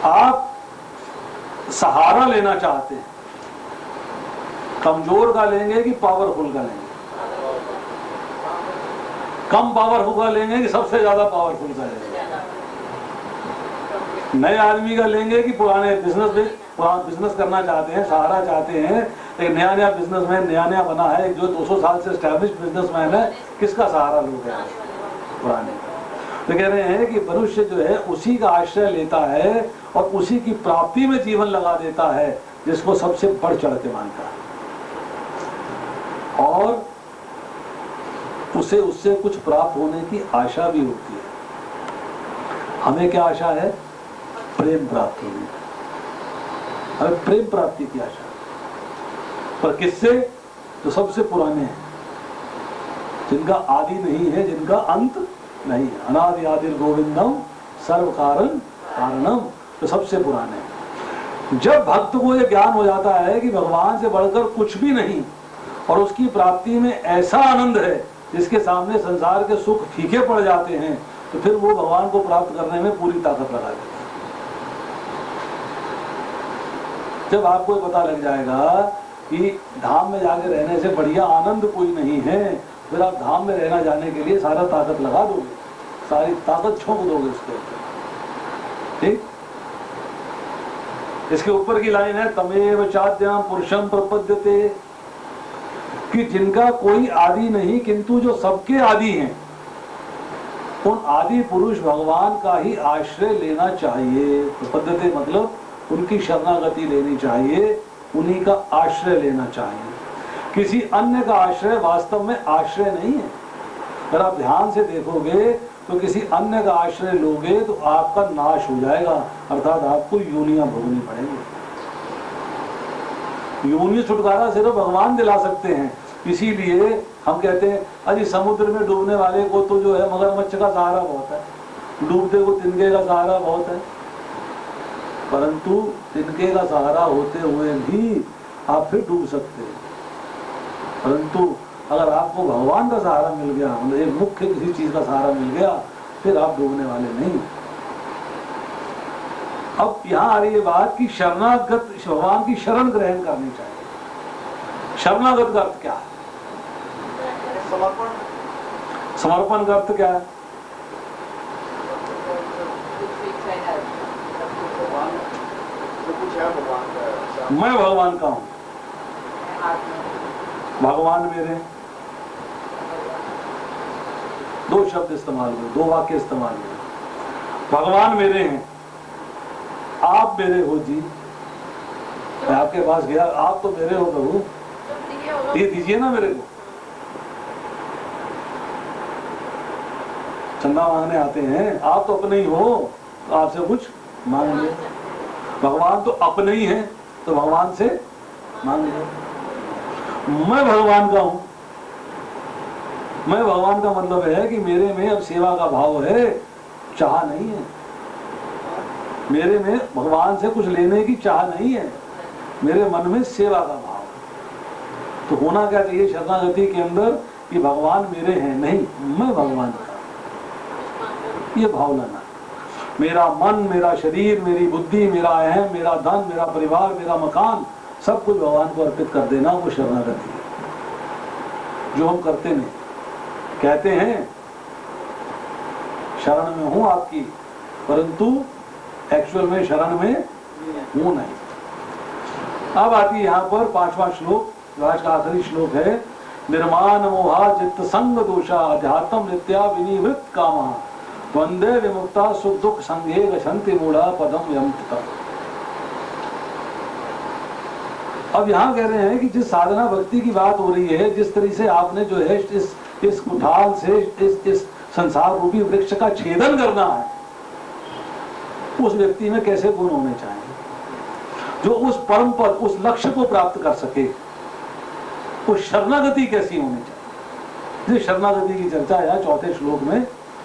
आप सहारा लेना चाहते हैं, कमजोर का लेंगे कि पावरफुल का लेंगे? कम पावरफुल का लेंगे कि सबसे ज्यादा पावरफुल का लेंगे? नए आदमी का लेंगे कि पुराने बिजनेस करना चाहते हैं, सहारा चाहते हैं, एक नया बिजनेसमैन नया बना है जो 200 साल से एस्टैब्लिश बिजनेसमैन है, किसका सहारा लोगे? पुराने। तो कह रहे हैं कि मनुष्य जो है उसी का आश्रय लेता है और उसी की प्राप्ति में जीवन लगा देता है जिसको सबसे बढ़ चढ़ के मानता है, और उसे उससे कुछ प्राप्त होने की आशा भी होती है। हमें क्या आशा है? प्रेम प्राप्त होने, हमें प्रेम प्राप्ति की आशा। पर किससे? जो सबसे पुराने हैं, जिनका आदि नहीं है, जिनका अंत नहीं है। अनादि आदि गोविंदम सर्व कारण कारणम, तो सबसे पुराने हैं। जब भक्त को यह ज्ञान हो जाता है कि भगवान से बढ़कर कुछ भी नहीं और उसकी प्राप्ति में ऐसा आनंद है जिसके सामने संसार के सुख फीके पड़ जाते हैं, तो फिर वो भगवान को प्राप्त करने में पूरी ताकत लगा देता है। जब आपको पता लग जाएगा कि धाम में जाके रहने से बढ़िया आनंद कोई नहीं है, फिर आप धाम में रहना जाने के लिए सारा ताकत लगा दोगे, सारी ताकत झोंक दोगे उसके ऊपर। ठीक, इसके ऊपर की लाइन है तमेव चाद्याम पुरुषम प्रपद्यते, कि जिनका कोई आदि नहीं किंतु जो सबके आदि हैं, उन आदि पुरुष भगवान का ही आश्रय लेना चाहिए। प्रपद्यते मतलब उनकी शरणागति लेनी चाहिए, उन्हीं का आश्रय लेना चाहिए। किसी अन्य का आश्रय वास्तव में आश्रय नहीं है। अगर आप ध्यान से देखोगे तो किसी अन्य का आश्रय लोगे तो आपका नाश हो जाएगा, अर्थात आपको योनियां भोगनी पड़ेगी। योनि छुटकारा सिर्फ भगवान दिला सकते हैं। इसीलिए हम कहते हैं अरे समुद्र में डूबने वाले को तो जो है मगरमच्छ का सहारा बहुत है, डूबते को तिनके का सहारा बहुत है, परंतु तिनके का सहारा होते हुए भी आप फिर डूब सकते हैं। परंतु अगर आपको भगवान का सहारा मिल गया, मतलब एक मुख्य किसी चीज का सहारा मिल गया, फिर आप डूबने वाले नहीं। अब यहाँ आ रही है बात कि शरणागत भगवान की शरण ग्रहण करनी चाहिए। शरणागत का अर्थ क्या है? समर्पण। समर्पण का अर्थ क्या है? मैं भगवान का हूँ, भगवान मेरे। 2 शब्द इस्तेमाल हुए, 2 वाक्य इस्तेमाल हुए। भगवान मेरे हैं, आप मेरे हो जी। मैं आपके पास गया, आप तो मेरे हो प्रभु, ये दीजिए ना मेरे को। चंदा मांगने आते हैं, आप तो अपने ही हो, तो आपसे कुछ मांग लिया। भगवान तो अपने ही है, तो भगवान से मांग लिया। मैं भगवान का हूं। मैं भगवान का मतलब है कि मेरे में अब सेवा का भाव है, चाह नहीं है। मेरे में भगवान से कुछ लेने की चाह नहीं है, मेरे मन में सेवा का भाव है। तो होना क्या चाहिए शरणागति के अंदर कि भगवान मेरे हैं नहीं, मैं भगवान का, ये भाव लाना। मेरा मन, मेरा शरीर, मेरी बुद्धि, मेरा अहम, मेरा धन, मेरा परिवार, मेरा मकान, सब कुछ भगवान को अर्पित कर देना, वो शरणागति है। जो हम करते नहीं, कहते हैं शरण में हूं आपकी, परंतु एक्चुअल में शरण में हूं नहीं। अब आती है यहाँ पर 5वां श्लोक, आज का आखिरी श्लोक है। निर्माण मोहा चित्त संग दोषा अध्यात्म नित्या विनिवृत्त कामा द्वंद्वे विमुक्ता सुख दुख संगे गच्छन्ति मूढ़ा पदम यंतता। अब यहाँ कह रहे हैं कि जिस साधना भक्ति की बात हो रही है, जिस तरह से आपने जो है इस कुठाल से इस संसार रूपी वृक्ष का छेदन करना है, उस व्यक्ति में कैसे गुण होने चाहिए जो उस परम पद, उस लक्ष्य को प्राप्त कर सके। उस शरणागति कैसी होनी चाहिए, जिस शरणागति की चर्चा यहाँ 4थे श्लोक में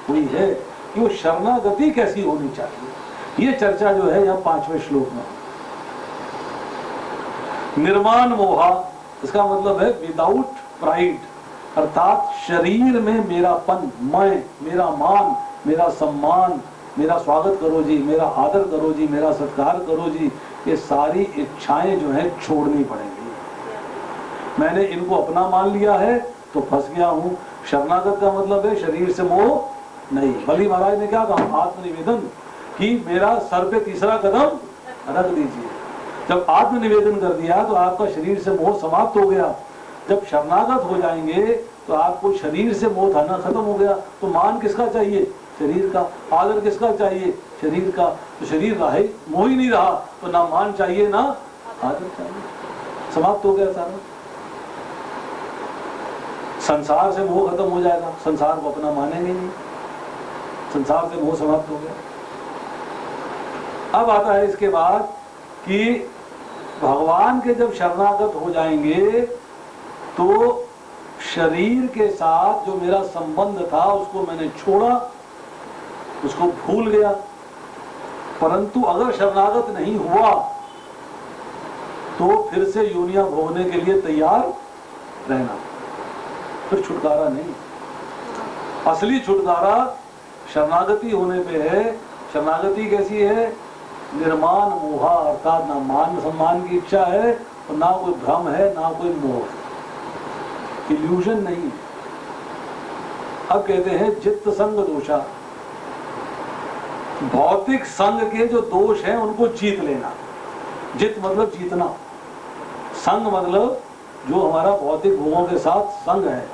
हुई है कि वो शरणागति कैसी होनी चाहिए, ये चर्चा जो है यहाँ 5वें श्लोक में। निर्माण मोहा, इसका मतलब है विदाउट प्राइड, अर्थात शरीर में मेरापन, मैं, मेरा मान, मेरा सम्मान, मेरा स्वागत करो जी, मेरा आदर करो जी, मेरा सत्कार करो जी, ये सारी इच्छाएं जो है छोड़नी पड़ेंगी। मैंने इनको अपना मान लिया है तो फंस गया हूं। शरणागत का मतलब है शरीर से मोह नहीं। बलि महाराज ने क्या कहा, आत्मनिवेदन, कि मेरा सर पे तीसरा कदम रख दीजिए। जब आत्मनिवेदन कर दिया तो आपका शरीर से मोह समाप्त हो गया। जब शरणागत हो जाएंगे तो आपको शरीर से मोह थाना खत्म हो गया। तो मान किसका चाहिए, शरीर का। आदर किसका चाहिए, शरीर का। तो शरीर रहे, मोह ही नहीं रहा तो ना मान चाहिए ना आदर चाहिए, समाप्त हो गया सारा। संसार से मोह खत्म हो जाएगा, संसार को अपना मानेंगे नहीं, संसार से मोह समाप्त हो गया। अब आता है इसके बाद कि भगवान के जब शरणागत हो जाएंगे तो शरीर के साथ जो मेरा संबंध था उसको मैंने छोड़ा, उसको भूल गया। परंतु अगर शरणागत नहीं हुआ तो फिर से योनियां भोगने के लिए तैयार रहना, फिर छुटकारा नहीं। असली छुटकारा शरणागति होने पे है। शरणागति कैसी है, निर्माण मोहा, अर्थात ना मान सम्मान की इच्छा है और ना कोई भ्रम है, ना कोई मोह है, इल्यूजन नहीं है। अब कहते हैं चित्त संग दोषा, भौतिक संग के जो दोष हैं उनको जीत लेना। जित मतलब जीतना, संग मतलब जो हमारा भौतिक भोगों के साथ संग है।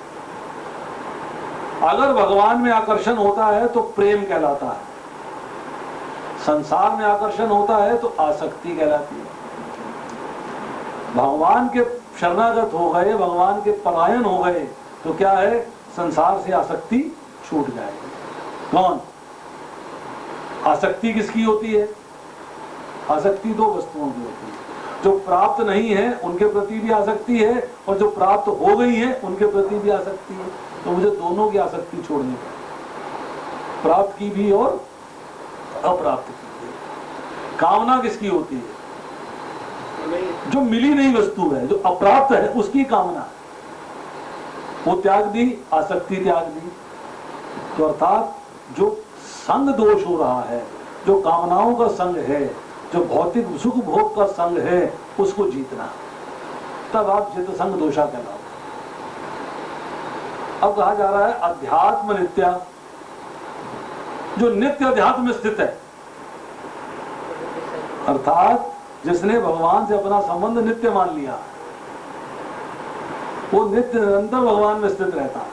अगर भगवान में आकर्षण होता है तो प्रेम कहलाता है, संसार में आकर्षण होता है तो आसक्ति कहलाती है। भगवान के शरणागत हो गए, भगवान के पलायन हो गए तो क्या है, संसार से आसक्ति छूट जाएगी। कौन, आसक्ति किसकी होती है, आसक्ति दो वस्तुओं की होती है। जो प्राप्त नहीं है उनके प्रति भी आसक्ति है और जो प्राप्त हो गई है उनके प्रति भी आसक्ति है। तो मुझे दोनों की आसक्ति छोड़नी पड़ेगी, प्राप्त की भी और अप्राप्त की भी। कामना किसकी होती है, जो मिली नहीं वस्तु है, जो अप्राप्त है उसकी कामना, वो त्याग दी, आसक्ति त्याग दी। तो अर्थात जो संग दोष हो रहा है, जो कामनाओं का संग है, जो भौतिक सुख भोग का संग है, उसको जीतना, तब आप जित संग दोषा कहलाओ। अब कहा जा रहा है अध्यात्म नित्या, जो नित्य अध्यात्म में स्थित है, अर्थात जिसने भगवान से अपना संबंध नित्य मान लिया, वो नित्य निरंतर भगवान में स्थित रहता है,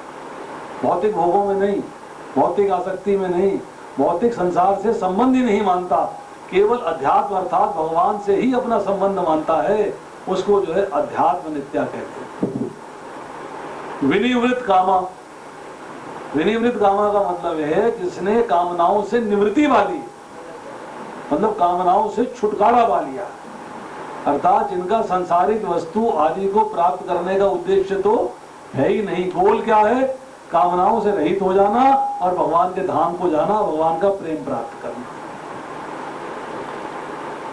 भौतिक भोगों में नहीं, भौतिक आसक्ति में नहीं, भौतिक संसार से संबंध ही नहीं मानता, केवल अध्यात्म अर्थात भगवान से ही अपना संबंध मानता है, उसको जो है अध्यात्म नित्या कहते हैं। विनिवृत्त कामा, विनिवृत्त कामा का मतलब है जिसने कामनाओं से निवृत्ति वाली, मतलब कामनाओं से छुटकारा पा लिया, अर्थात जिनका सांसारिक वस्तु आदि को प्राप्त करने का उद्देश्य तो है ही नहीं। गोल क्या है? कामनाओं से रहित हो जाना और भगवान के धाम को जाना, भगवान का प्रेम प्राप्त करना।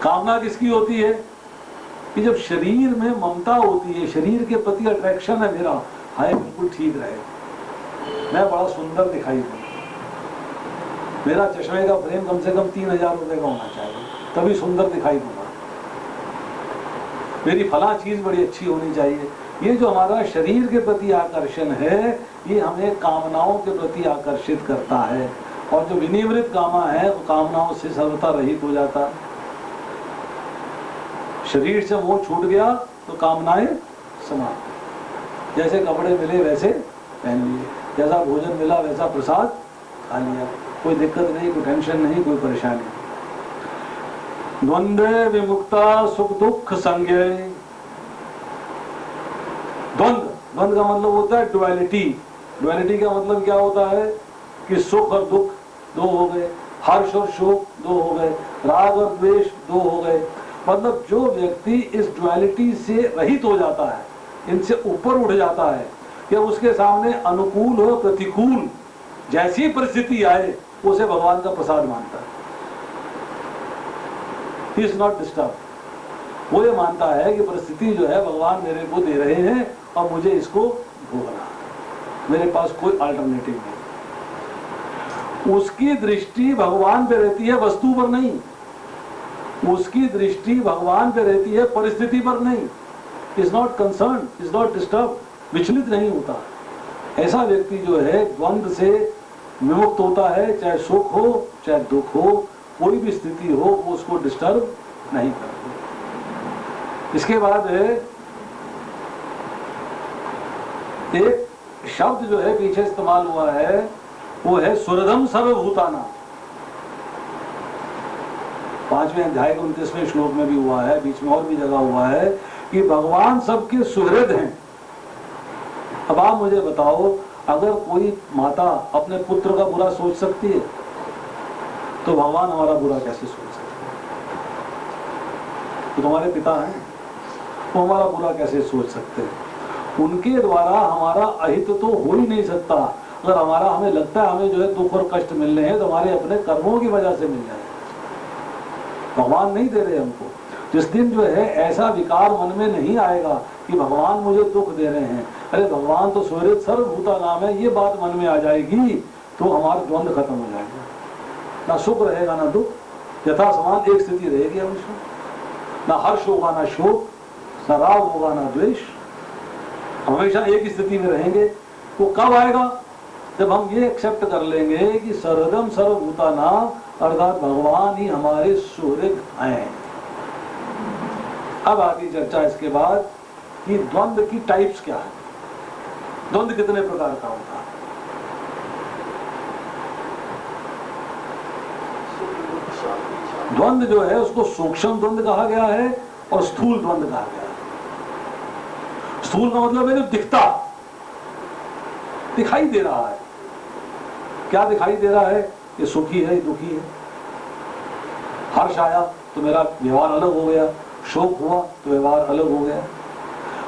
कामना किसकी होती है कि जब शरीर में ममता होती है, शरीर के प्रति अट्रैक्शन है मेरा, हाय बिल्कुल ठीक रहे, मैं बड़ा सुंदर दिखाई दूं, मेरा चश्मे का फ्रेम कम से कम 3000 रुपए का होना चाहिए, तभी सुंदर दिखाई दूंगा, मेरी फला चीज बड़ी अच्छी होनी चाहिए। ये जो हमारा शरीर के प्रति आकर्षण है, ये हमें कामनाओं के प्रति आकर्षित करता है, और जो विनिवृत्त कामा है वो कामनाओं से सर्वथा रहित हो जाता है। शरीर से मोह छूट गया तो कामनाएं समाप्त। जैसे कपड़े मिले वैसे पहन लिए, जैसा भोजन मिला वैसा प्रसाद खा लिया, कोई दिक्कत नहीं, कोई टेंशन नहीं, कोई परेशानी नहीं। द्वंद्व विमुक्ता सुख दुख संज्ञे। द्वंद्व का मतलब होता है डुअलिटी। डुअलिटी का मतलब क्या होता है कि सुख और दुख दो हो गए, हर्ष और शोक दो हो गए, राग और द्वेष दो हो गए। मतलब जो व्यक्ति इस डुअलिटी से रहित हो जाता है, इनसे ऊपर उठ जाता है, या उसके सामने अनुकूल हो प्रतिकूल जैसी परिस्थिति आए उसे भगवान का प्रसाद मानता है। He is not disturbed। वो ये मानता है कि परिस्थिति जो है भगवान मेरे को दे रहे हैं और मुझे इसको भोगना, मेरे पास कोई अल्टरनेटिव नहीं। उसकी दृष्टि भगवान पे रहती है, वस्तु पर नहीं। उसकी दृष्टि भगवान पे रहती है, परिस्थिति पर नहीं। Is not concern, is not disturb, विचलित नहीं होता। ऐसा व्यक्ति जो है द्वंद्व से विमुक्त होता है, चाहे सुख हो चाहे दुख हो, कोई भी स्थिति हो वो उसको डिस्टर्ब नहीं करती। इसके बाद है एक शब्द जो है पीछे इस्तेमाल हुआ है, वो है सुहृदम सर्वभूतानां। 5वें अध्याय के 29वें श्लोक में भी हुआ है, बीच में और भी जगह हुआ है कि भगवान सबके सुहृद हैं। अब आप मुझे बताओ, अगर कोई माता अपने पुत्र का बुरा सोच सकती है तो भगवान हमारा बुरा कैसे सोच सकते हैं? तो तुम्हारे पिता हैं, वो हमारा बुरा कैसे सोच सकते हैं? उनके द्वारा हमारा अहित तो हो ही नहीं सकता। अगर हमारा हमें लगता है हमें जो है दुख और कष्ट मिल रहे हैं तो हमारे अपने कर्मों की वजह से मिल जाए, भगवान नहीं दे रहे हमको। जिस दिन जो है ऐसा विकार मन में नहीं आएगा कि भगवान मुझे दुख दे रहे हैं, अरे भगवान तो सुहृद सर्वभूतानां है, ये बात मन में आ जाएगी तो हमारा द्वंद्व खत्म हो जाएगा। ना सुख रहेगा ना दुख, यथा समान एक स्थिति रहेगी हमेशा। ना हर्ष होगा ना शोक, ना राग होगा ना द्वेष, हमेशा एक ही स्थिति में रहेंगे। वो कब आएगा? जब हम ये एक्सेप्ट कर लेंगे कि सर्वदम सर्वभूतानां, अर्थात भगवान ही हमारे सुहृद हैं। अब आगे चर्चा इसके बाद कि द्वंद्व की टाइप्स क्या है, द्वंद्व कितने प्रकार का होता है। द्वंद्व जो है उसको सूक्ष्म द्वंद्व कहा गया है और स्थूल द्वंद्व कहा गया है। स्थूल का मतलब है जो दिखता, दिखाई दे रहा है। क्या दिखाई दे रहा है? ये सुखी है, ये दुखी है। हर्ष आया तो मेरा व्यवहार अलग हो गया, शोक हुआ तो व्यवहार अलग हो गया,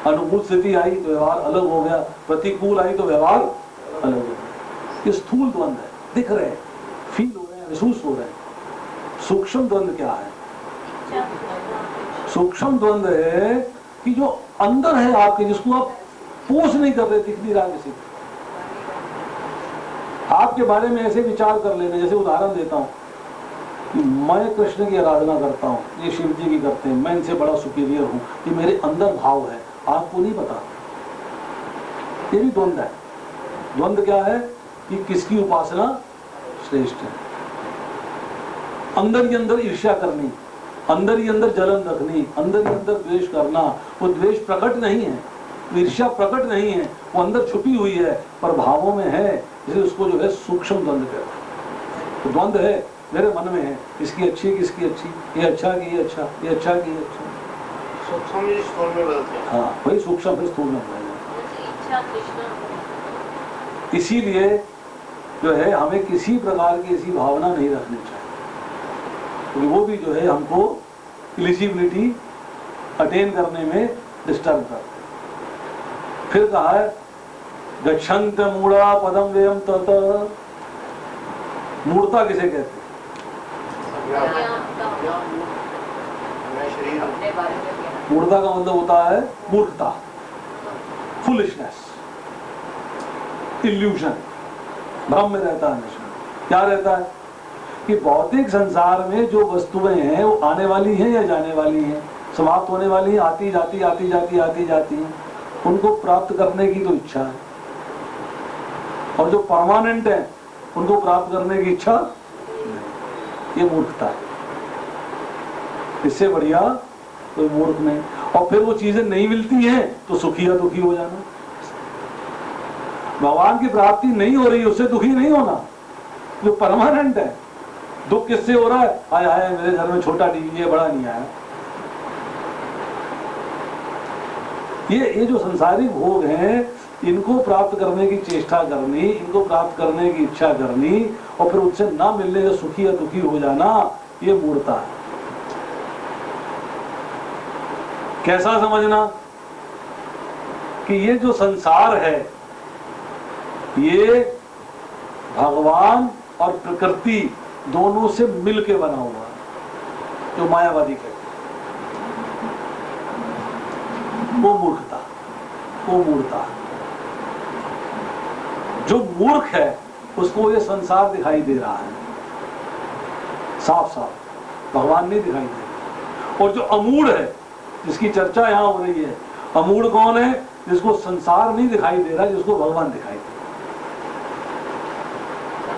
अनुकूल स्थिति आई तो व्यवहार अलग हो गया, प्रतिकूल आई तो व्यवहार अलग हो गया। ये स्थूल द्वंद्व है, दिख रहे हैं, फील हो रहे हैं, महसूस हो रहे हैं। सूक्ष्म द्वंद्व क्या है? सूक्ष्म द्वंद्व है कि जो अंदर है आपके, जिसको आप पोष नहीं कर रहे, दिख नहीं रहा किसी को, आपके बारे में ऐसे विचार कर लेने। जैसे उदाहरण देता हूं कि मैं कृष्ण की आराधना करता हूं, ये शिव जी की करते हैं, मैं इनसे बड़ा सुपीरियर हूं, ये मेरे अंदर भाव है, आपको नहीं पता। ये भी द्वंद्व है। द्वंद्व क्या है कि किसकी उपासना श्रेष्ठ है। अंदर ही अंदर ईर्ष्या करनी, अंदर ही अंदर जलन रखनी, अंदर ही अंदर द्वेष करना। वो द्वेष प्रकट नहीं है, ईर्ष्या प्रकट नहीं है, वो अंदर छुपी हुई है पर भावों में है, इसलिए उसको जो है सूक्ष्म द्वंद्व कहते हैं। तो द्वंद्व है मेरे मन में है, इसकी अच्छी किसकी अच्छी, ये अच्छा कि ये अच्छा, ये अच्छा कि ये अच्छा। सूक्ष्म ही स्थूल में बदलते हैं। हाँ, वही सूक्ष्म फिर स्थूल में बदल। इसीलिए जो है हमें किसी प्रकार की ऐसी भावना नहीं रखनी चाहिए। क्योंकि वो भी जो है हमको एलिजिबिलिटी अटेन करने में डिस्टर्ब करते हैं। फिर कहा है गच्छन्त मूढ़ा पदम व्ययम तत। मूढ़ता किसे कहते हैं? मूढ़ता का मतलब होता है मूर्खता, फुलिशनेस, इल्यूजन, भ्रम में रहता है हमेशा। क्या रहता है कि भौतिक संसार में जो वस्तुएं हैं वो आने वाली हैं या जाने वाली हैं, समाप्त होने वाली हैं, आती जाती आती जाती आती जाती हैं, उनको प्राप्त करने की तो इच्छा है। और जो परमानेंट है उनको प्राप्त करने की इच्छा नहीं। ये मूर्खता है, इससे बढ़िया कोई मूर्ख नहीं। और फिर वो चीजें नहीं मिलती हैं तो सुखी या दुखी हो जाना। भगवान की प्राप्ति नहीं हो रही उससे दुखी नहीं होना, जो परमानेंट है। दुख किससे हो रहा है? हाय हाय मेरे घर में छोटा टीवी है, बड़ा नहीं आया। ये जो संसारिक भोग हैं, इनको प्राप्त करने की चेष्टा करनी, इनको प्राप्त करने की इच्छा करनी और फिर उससे ना मिलने से सुखी या दुखी हो जाना, ये मूर्खता है। कैसा समझना कि ये जो संसार है ये भगवान और प्रकृति दोनों से मिलके बना हुआ है, जो मायावादी कहते हैं। वो मूर्खता, वो मूर्खता। जो मूर्ख है उसको ये संसार दिखाई दे रहा है साफ साफ, भगवान नहीं दिखाई दे रहा। और जो अमूढ़ है, जिसकी चर्चा यहां हो रही है, अमूढ़ कौन है? जिसको संसार नहीं दिखाई दे रहा, जिसको भगवान दिखाई दे रहा।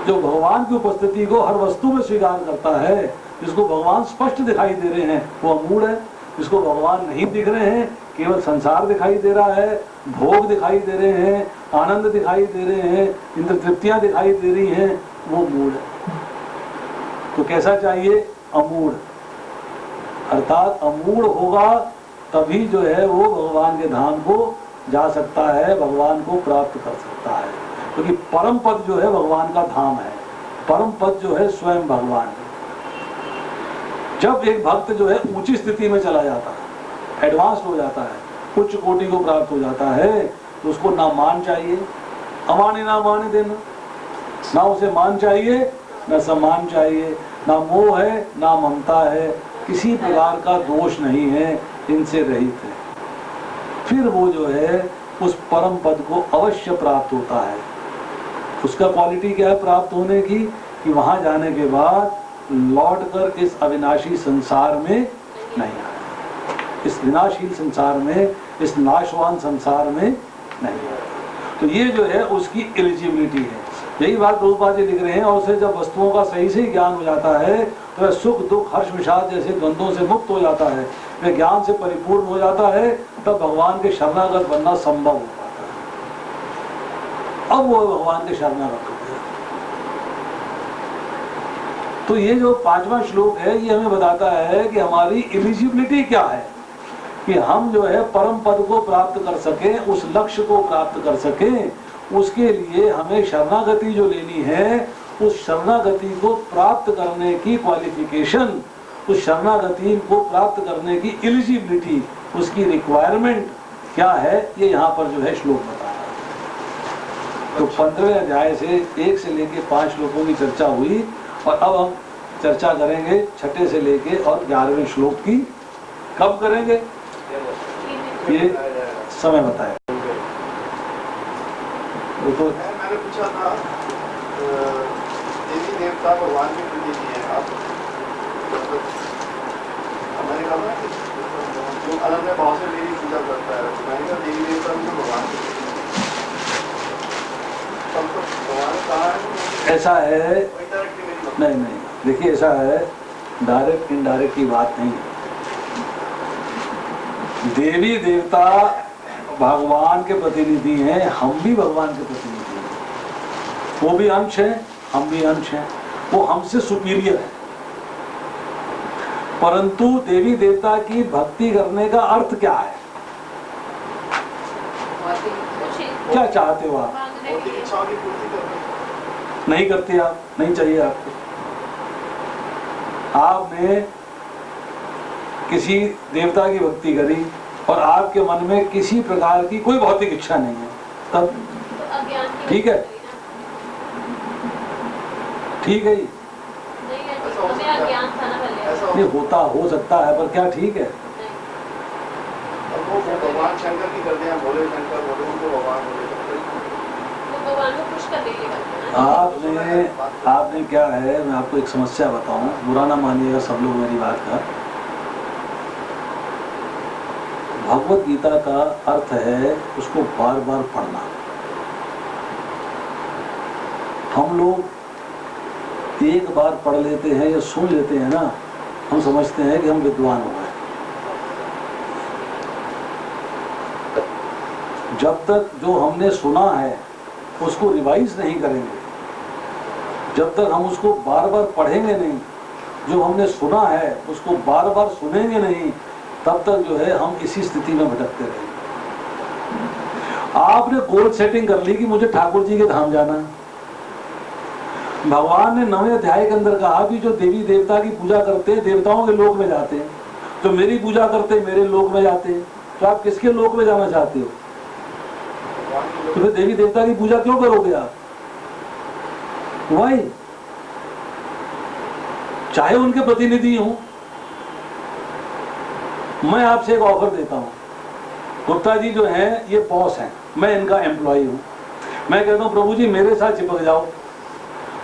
जो भगवान की उपस्थिति को हर वस्तु में स्वीकार करता है, जिसको भगवान स्पष्ट दिखाई दे रहे हैं, वो अमूढ़ है। जिसको भगवान नहीं दिख रहे हैं, केवल संसार दिखाई दे रहा है, भोग दिखाई दे रहे हैं, आनंद दिखाई दे रहे हैं, इंद्र तृप्तियां दिखाई दे रही हैं, वो मूढ़ है। तो कैसा चाहिए? अमूढ़। अर्थात अमूढ़ होगा तभी जो है वो भगवान के धाम को जा सकता है, भगवान को प्राप्त कर सकता है। क्योंकि परम पद जो है भगवान का धाम है, परम पद जो है स्वयं भगवान है। जब एक भक्त जो है ऊंची स्थिति में चला जाता है, एडवांस हो जाता है, उच्च कोटि को प्राप्त हो जाता है, तो उसको ना मान चाहिए, अमाने ना माने देना, ना उसे मान चाहिए ना सम्मान चाहिए, ना मोह है ना ममता है, किसी प्रकार का दोष नहीं है, इनसे रहित है। फिर वो जो है उस परम पद को अवश्य प्राप्त होता है। उसका क्वालिटी क्या है प्राप्त होने की? कि वहां जाने के बाद लौटकर इस अविनाशी संसार में नहीं आए, इस विनाशील संसार में, इस नाशवान संसार में नहीं आए। तो ये जो है उसकी एलिजिबिलिटी है। यही बात प्रभुपाद जी लिख रहे हैं। और उसे जब वस्तुओं का सही से ज्ञान हो जाता है तो वह सुख दुख हर्ष विषाद जैसे द्वंद्वों से मुक्त हो जाता है, वह ज्ञान से परिपूर्ण हो जाता है, तब भगवान के शरणागत बनना संभव हो पाता है। अब वो भगवान के शरणागत हो गया। तो ये जो 5वां श्लोक है ये हमें बताता है कि हमारी एलिजिबिलिटी क्या है, कि हम जो है परम पद को प्राप्त कर सकें, उस लक्ष्य को प्राप्त कर सकें। उसके लिए हमें शरणागति जो लेनी है, उस शरणागति को प्राप्त करने की क्वालिफिकेशन, उस शरणागति को प्राप्त करने की एलिजिबिलिटी, उसकी रिक्वायरमेंट क्या है, ये यहाँ पर जो है श्लोक बता रहा है। तो 15वें अध्याय से 1 से लेके 5 श्लोकों की चर्चा हुई और अब हम चर्चा करेंगे 6 से लेके और 11वें श्लोक की। कब करेंगे ये समय बताए। तो मैंने पूछा था देवी देवता भगवान के प्रति हैं आप, मैंने कहा ना कि जो अनन्य भाव से मेरी पूजा करता है, मैंने कहा देवी देवता भी भगवान के प्रति सब कुछ भगवान ने कहा है। ऐसा है नहीं नहीं, देखिए ऐसा है, डायरेक्ट इनडायरेक्ट की बात नहीं है। देवी देवता भगवान के प्रतिनिधि हैं, हम भी भगवान के प्रतिनिधि हैं। वो भी अंश है, हम भी अंश हैं। वो हमसे सुपीरियर है। परंतु देवी देवता की भक्ति करने का अर्थ क्या है? क्या चाहते हो आप? इच्छाओं की पूर्ति करना नहीं करते आप, नहीं चाहिए आपको। आपने किसी देवता की भक्ति करी और आपके मन में किसी प्रकार की कोई भौतिक इच्छा नहीं है, तब ठीक है, ठीक है। ये होता हो सकता है, पर क्या ठीक है? वो भगवान शंकर की करते हैं, भोले शंकर बोले उनको भगवान बोले, भगवान को खुश करने के लिए करते हैं। आपने क्या है, मैं आपको एक समस्या बताऊं, बुरा ना मानिएगा सब लोग मेरी बात का। भगवत गीता का अर्थ है उसको बार बार पढ़ना। हम लोग एक बार पढ़ लेते हैं या सुन लेते हैं ना, हम समझते हैं कि हम विद्वान हो गए। जब तक जो हमने सुना है उसको रिवाइज नहीं करेंगे, जब तक हम उसको बार बार पढ़ेंगे नहीं, जो हमने सुना है उसको बार बार सुनेंगे नहीं, तब तक जो है हम इसी स्थिति में भटकते रहेंगे। आपने गोल सेटिंग कर ली कि मुझे ठाकुर जी के धाम जाना है। भगवान ने 9वें अध्याय के अंदर कहा कि जो देवी देवता की पूजा करते हैं देवताओं के लोक में जाते हैं, जो मेरी पूजा करते हैं मेरे लोक में जाते हैं। तो आप किसके लोक में जाना चाहते हो? तो फिर देवी देवता की पूजा क्यों करोगे आप? वाई? चाहे उनके प्रतिनिधि हूं। मैं आपसे एक ऑफर देता हूं, गुप्ता जी जो हैं ये बॉस हैं, मैं इनका एम्प्लॉय हूं। मैं कहता हूं प्रभु जी मेरे साथ चिपक जाओ,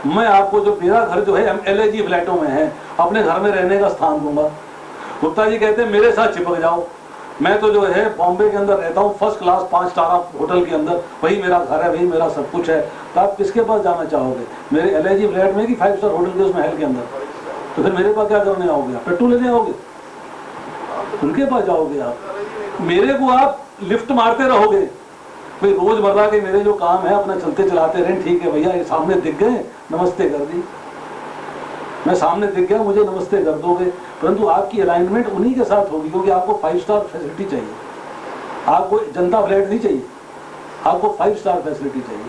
मैं आपको जो मेरा घर जो है LIG फ्लैटों में है, अपने घर में रहने का स्थान दूंगा। गुप्ता जी कहते हैं मेरे साथ चिपक जाओ, मैं तो जो है बॉम्बे के अंदर रहता हूँ, फर्स्ट क्लास 5 स्टार होटल के अंदर, वही मेरा घर है, वही मेरा सब कुछ है। तो आप किसके पास जाना चाहोगे? मेरे LIG फ्लैट में कि 5 स्टार होटल के उस महल के अंदर? तो फिर मेरे पास क्या करने आओगे? आप पेट्रोल लेने आओगे? उनके पास जाओगे आप? मेरे को आप लिफ्ट मारते रहोगे भाई, रोजमर्रा के मेरे जो काम है अपना चलते चलाते रहें। ठीक है भैया, ये सामने दिख गए, नमस्ते कर दी, मैं सामने दिख गया, मुझे नमस्ते कर दोगे। परंतु आपकी अलाइनमेंट उन्हीं के साथ होगी, क्योंकि आपको 5 स्टार फैसिलिटी चाहिए, आपको जनता फ्लैट नहीं चाहिए, आपको 5 स्टार फैसिलिटी चाहिए।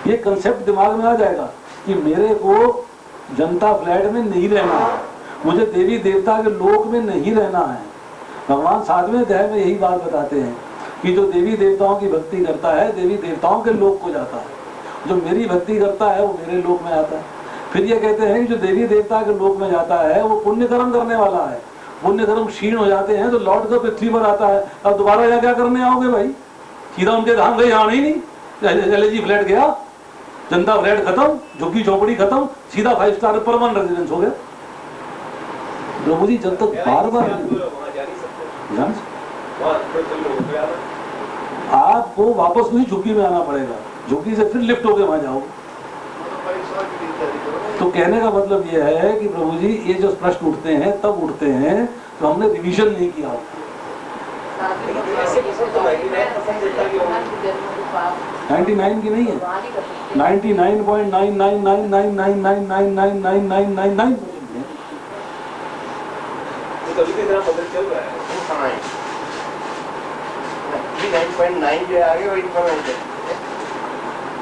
ये कंसेप्ट दिमाग में आ जाएगा कि मेरे को जनता फ्लैट में नहीं रहना है, मुझे देवी देवता के लोक में नहीं रहना है। भगवान 7वें अध्याय में यही बात बताते हैं कि जो देवी देवताओं की भक्ति करता है देवी देवताओं के लोक को जाता है, जो मेरी भक्ति करता है वो मेरे लोक में आता है। फिर ये कहते हैं कि जो देवी देवता के लोक में जाता है वो पुण्य कर्म करने वाला है, पुण्य कर्म क्षीण हो जाते हैं तो लौट कर पृथ्वी पर आता है। अब दोबारा यहाँ क्या करने आओगे भाई? सीधा उनके धाम गए, आना ही नहीं। LIG फ्लैट गया, जनता फ्लैट खत्म, झुग्गी झोपड़ी खत्म, सीधा 5 स्टार परमानेंट रेजिडेंस हो गया। प्रभु जी जब तक बार बार आपको वापस वही झुग्गी में आना पड़ेगा, झुग्गी से फिर लिफ्ट होके वहां जाओ। तो कहने का मतलब यह है कि प्रभु जी ये जो प्रश्न उठते हैं तब उठते हैं तो हमने रिवीजन नहीं किया। 99 की नहीं है, 99.999999999999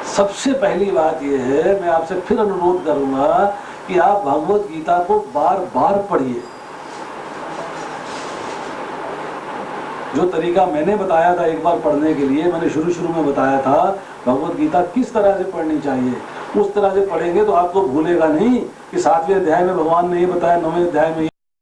सबसे पहली बात यह है, मैं आपसे फिर अनुरोध करूंगा कि आप भगवत गीता को बार बार पढ़िए। जो तरीका मैंने बताया था एक बार पढ़ने के लिए, मैंने शुरू में बताया था भगवत गीता किस तरह से पढ़नी चाहिए, उस तरह से पढ़ेंगे तो आपको भूलेगा नहीं कि 7वें अध्याय में भगवान ने ये बताया, 9वें अध्याय में